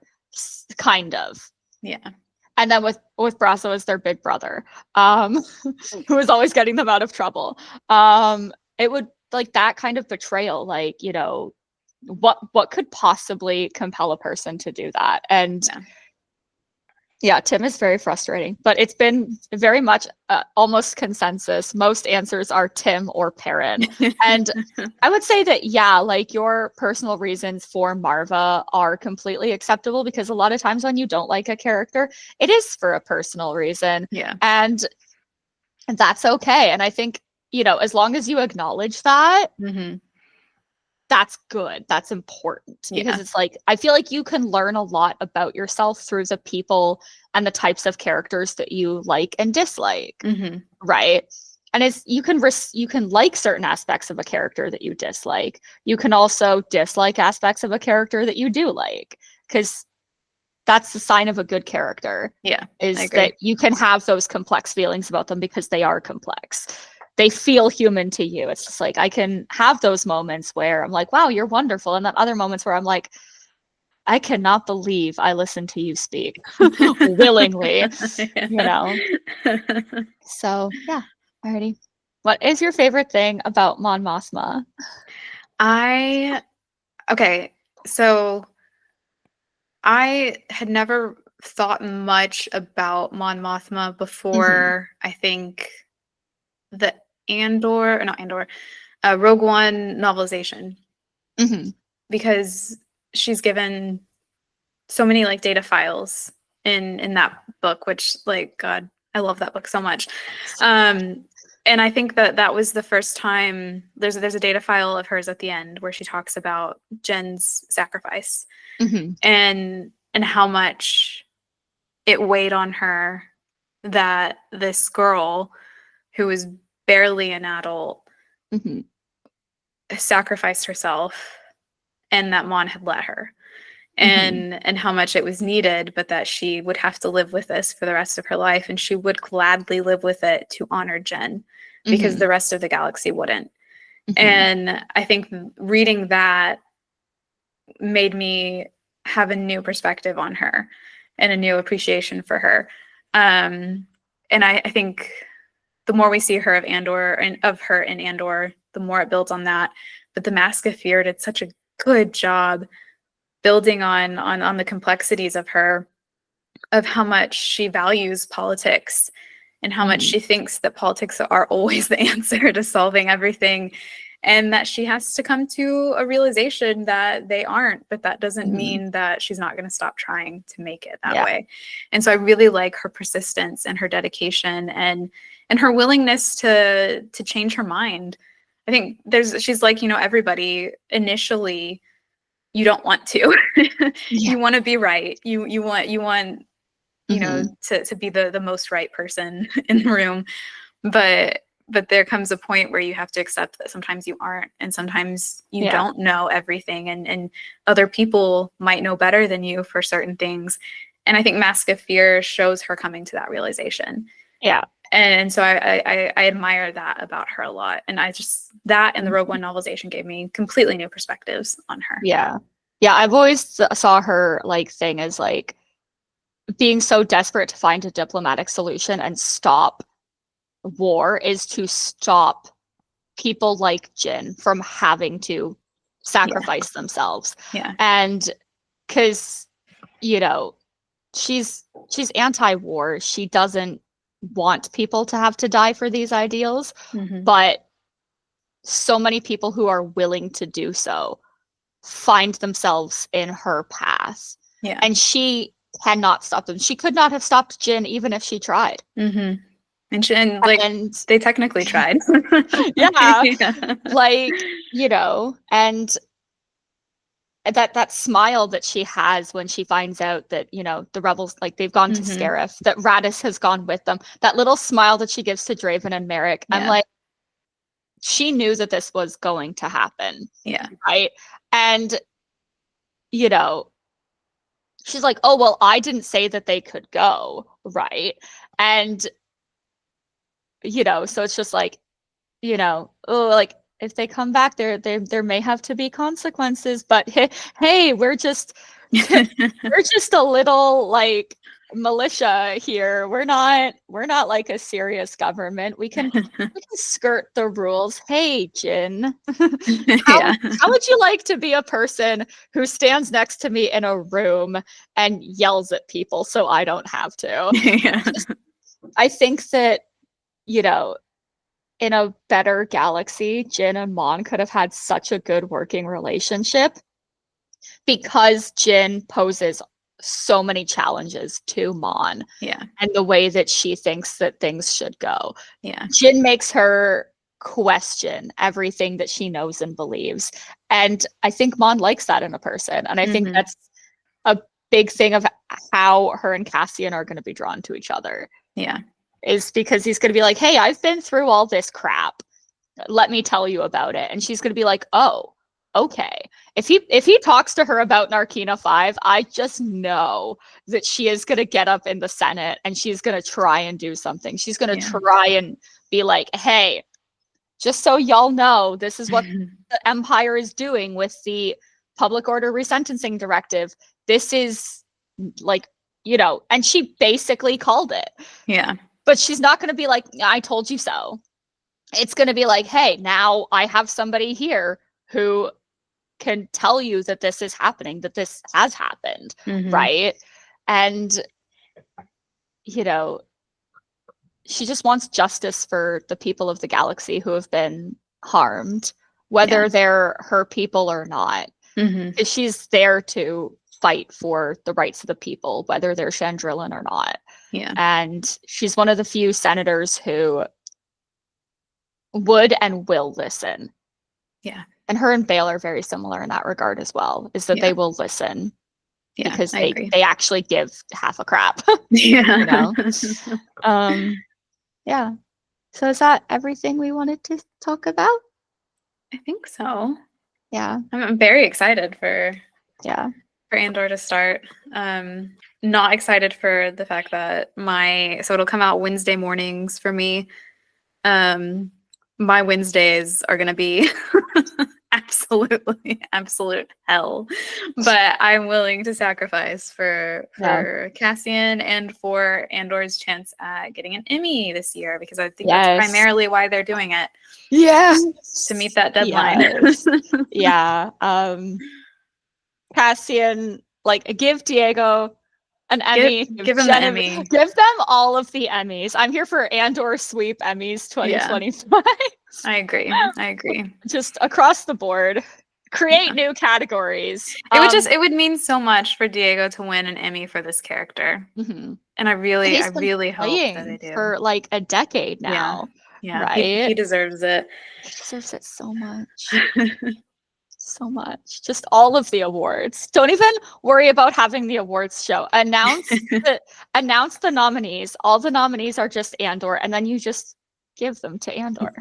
kind of. Yeah. And then with Brasso as their big brother, who is always getting them out of trouble. It would, like, that kind of betrayal, like, what could possibly compel a person to do that? And Tim is very frustrating, but it's been very much almost consensus. Most answers are Tim or Perrin. And I would say that, like, your personal reasons for Marva are completely acceptable, because a lot of times when you don't like a character, it is for a personal reason. Yeah. And that's okay. And I think, as long as you acknowledge that, that's good. That's important, because it's like, I feel like you can learn a lot about yourself through the people and the types of characters that you like and dislike. Right. And you can like certain aspects of a character that you dislike. You can also dislike aspects of a character that you do like, because that's the sign of a good character. Yeah. Is that you can have those complex feelings about them, because they are complex. They feel human to you. It's just like, I can have those moments where I'm like, wow, you're wonderful. And then other moments where I'm like, I cannot believe I listened to you speak willingly, So, alrighty. What is your favorite thing about Mon Mothma? So I had never thought much about Mon Mothma before, I think, the Rogue One novelization, because she's given so many like data files in that book, which, like, God, I love that book so much. And I think that was the first time there's a data file of hers at the end where she talks about Jen's sacrifice, and how much it weighed on her that this girl who was barely an adult sacrificed herself, and that Mon had let her, and how much it was needed, but that she would have to live with this for the rest of her life, and she would gladly live with it to honor Jen, because the rest of the galaxy wouldn't. And I think reading that made me have a new perspective on her and a new appreciation for her. And I think the more we see her of Andor and of her in Andor, the more it builds on that. But the Mask of Fear did such a good job building on the complexities of her, of how much she values politics, and how much she thinks that politics are always the answer to solving everything, and that she has to come to a realization that they aren't, but that doesn't mean that she's not going to stop trying to make it that way. And so I really like her persistence and her dedication, and her willingness to change her mind. I think she's like, everybody initially, you don't want to. You want to be right. You want to be the most right person in the room, but there comes a point where you have to accept that sometimes you aren't, and sometimes you don't know everything, and other people might know better than you for certain things. And I think Mask of Fear shows her coming to that realization. And so I admire that about her a lot. And that and the Rogue One novelization gave me completely new perspectives on her. I've always saw her like thing as like being so desperate to find a diplomatic solution and stop war is to stop people like Jin from having to sacrifice themselves. And because she's anti-war, she doesn't want people to have to die for these ideals, but so many people who are willing to do so find themselves in her path. Yeah. And she cannot stop them. She could not have stopped Jin even if she tried. Mm-hmm. And like, And they technically tried. yeah, Yeah. like, you know, and that smile that she has when she finds out that, you know, the rebels, like, they've gone to Mhm. Scarif, that Radis has gone with them, that little smile that she gives to Draven and Merrick, I'm Yeah. like, she knew that this was going to happen, Yeah. right? And, you know, she's like, oh, well, I didn't say that they could go, right? And, you know, so it's just like, you know, oh, like, if they come back, there may have to be consequences, but hey, we're just a little, like, militia here. We're not like a serious government. We can skirt the rules. Hey, Jin, Yeah. how would you like to be a person who stands next to me in a room and yells at people so I don't have to? Yeah. I think that, you know, in a better galaxy, Jin and Mon could have had such a good working relationship because Jin poses so many challenges to Mon Yeah. and the way that she thinks that things should go. Yeah. Jin makes her question everything that she knows and believes. And I think Mon likes that in a person. And I think Mhm. that's a big thing of how her and Cassian are going to be drawn to each other. Yeah. Is because he's going to be like, hey, I've been through all this crap. Let me tell you about it. And she's going to be like, oh, okay. If he talks to her about Narkina 5, I just know that she is going to get up in the Senate and she's going to try and do something. She's going to try and be like, hey, just so y'all know, this is what the Empire is doing with the public order resentencing directive. This is, like, you know, and she basically called it. Yeah. But she's not going to be like, I told you so. It's going to be like, hey, now I have somebody here who can tell you that this is happening, that this has happened, Mhm. right? And, you know, she just wants justice for the people of the galaxy who have been harmed, whether they're her people or not. Mhm. Because she's there to fight for the rights of the people, whether they're Chandrillan or not. Yeah. And she's one of the few senators who would and will listen. Yeah. And her and Bale are very similar in that regard as well, is that they will listen because I agree. they actually give half a crap. Yeah. You know? Yeah. So is that everything we wanted to talk about? I think so. Yeah. I'm very excited for Andor to start. Not excited for the fact that so it'll come out Wednesday mornings for me. My Wednesdays are gonna be absolute hell, but I'm willing to sacrifice for Cassian and for Andor's chance at getting an Emmy this year, because I think that's primarily why they're doing it. Yeah. To meet that deadline. Yes. Yeah. Cassian, like, give Diego an Emmy. Give him the Emmy. Give them all of the Emmys. I'm here for Andor Sweep Emmys 2025. I agree. Just across the board. Create new categories. It would mean so much for Diego to win an Emmy for this character. Mm-hmm. And I really hope that they do. For like a decade now. Yeah. Right? He deserves it. He deserves it so much. So much. Just all of the awards. Don't even worry about having the awards show. Announce the nominees. All the nominees are just Andor, and then you just give them to Andor.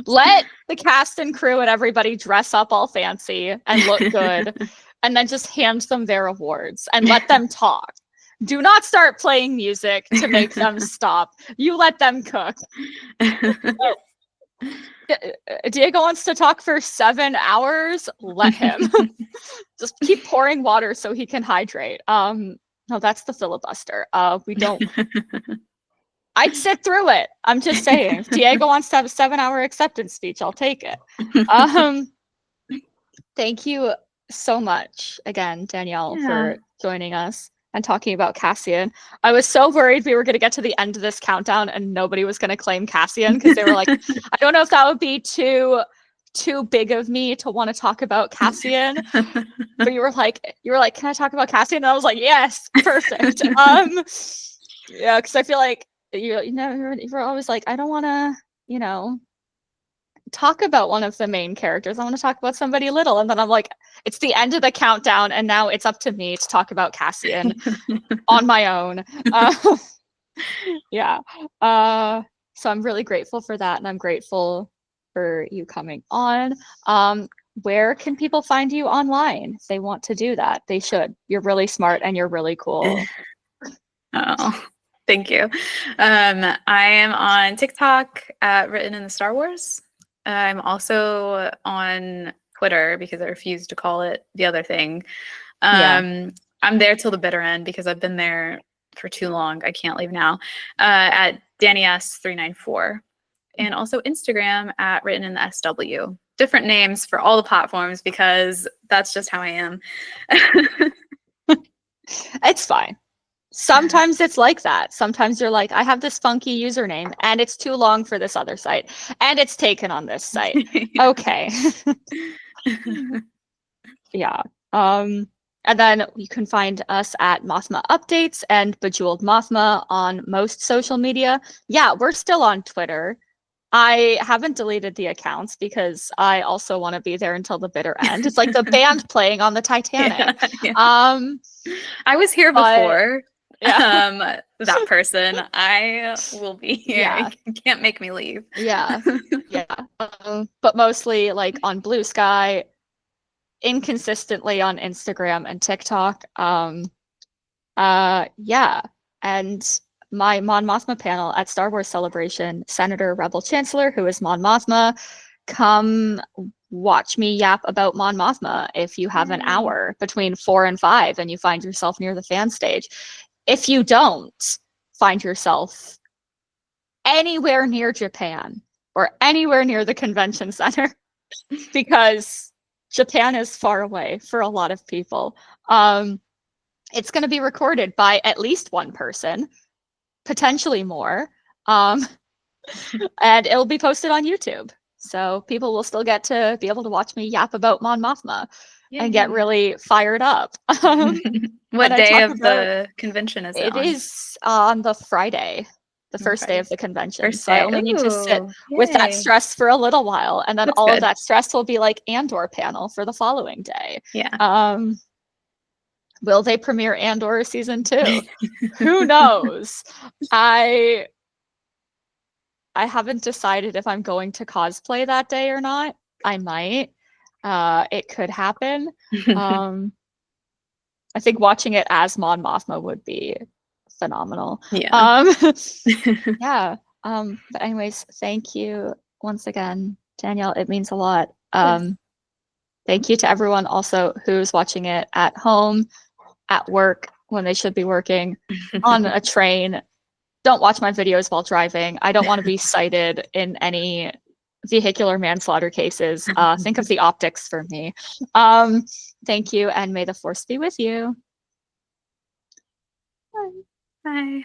Let the cast and crew and everybody dress up all fancy and look good, and then just hand them their awards and let them talk. Do not start playing music to make them stop. You let them cook. Diego wants to talk for 7 hours. Let him. Just keep pouring water so he can hydrate. No, that's the filibuster. We don't. I'd sit through it. I'm just saying. If Diego wants to have a 7-hour acceptance speech, I'll take it. Thank you so much again, Danielle, for joining us. and talking about Cassian. I was so worried we were going to get to the end of this countdown and nobody was going to claim Cassian because they were like, I don't know if that would be too big of me to want to talk about Cassian. But you were like, can I talk about Cassian? And I was like, yes, perfect. Yeah, because I feel like you're always like, I don't want to, talk about one of the main characters. I want to talk about somebody little. And then I'm like, it's the end of the countdown, and now it's up to me to talk about Cassian on my own. Yeah. So I'm really grateful for that, and I'm grateful for you coming on. Where can people find you online if they want to do that? They should. You're really smart and you're really cool. Oh, thank you. I am on TikTok at writteninthesw. I'm also on Twitter because I refuse to call it the other thing. I'm there till the bitter end because I've been there for too long. I can't leave now. At DannyS394. And also Instagram at writteninthesw. Different names for all the platforms because that's just how I am. It's fine. Sometimes it's like that. Sometimes you're like, I have this funky username and it's too long for this other site and it's taken on this site. Okay. Yeah. And then you can find us at Mothma Updates and Bejeweled Mothma on most social media. Yeah, we're still on Twitter. I haven't deleted the accounts because I also want to be there until the bitter end. It's like the band playing on the Titanic. Yeah. I was here before. Yeah. That person. I will be here. Yeah. You can't make me leave. Yeah. Yeah. But mostly like on Blue Sky, inconsistently on Instagram and TikTok. Yeah. And my Mon Mothma panel at Star Wars Celebration, Senator Rebel Chancellor, who is Mon Mothma, come watch me yap about Mon Mothma if you have an hour between 4 and 5 and you find yourself near the fan stage. If you don't find yourself anywhere near Japan or anywhere near the convention center, because Japan is far away for a lot of people, it's going to be recorded by at least one person, potentially more, and it'll be posted on YouTube. So people will still get to be able to watch me yap about Mon Mothma and get really fired up. What day of the convention is it on? It is on the Friday, the first day of the convention. So I only need to sit with that stress for a little while, and then all of that stress will be like Andor panel for the following day. Yeah. Will they premiere Andor season 2? Who knows? I haven't decided if I'm going to cosplay that day or not. I might. It could happen. I think watching it as Mon Mothma would be phenomenal. Yeah. Yeah. But anyways, thank you once again, Danielle. It means a lot. Thank you to everyone also who's watching it at home, at work when they should be working, on a train. Don't watch my videos while driving. I don't want to be cited in any vehicular manslaughter cases. Think of the optics for me. Thank you, and may the force be with you. Bye. Bye.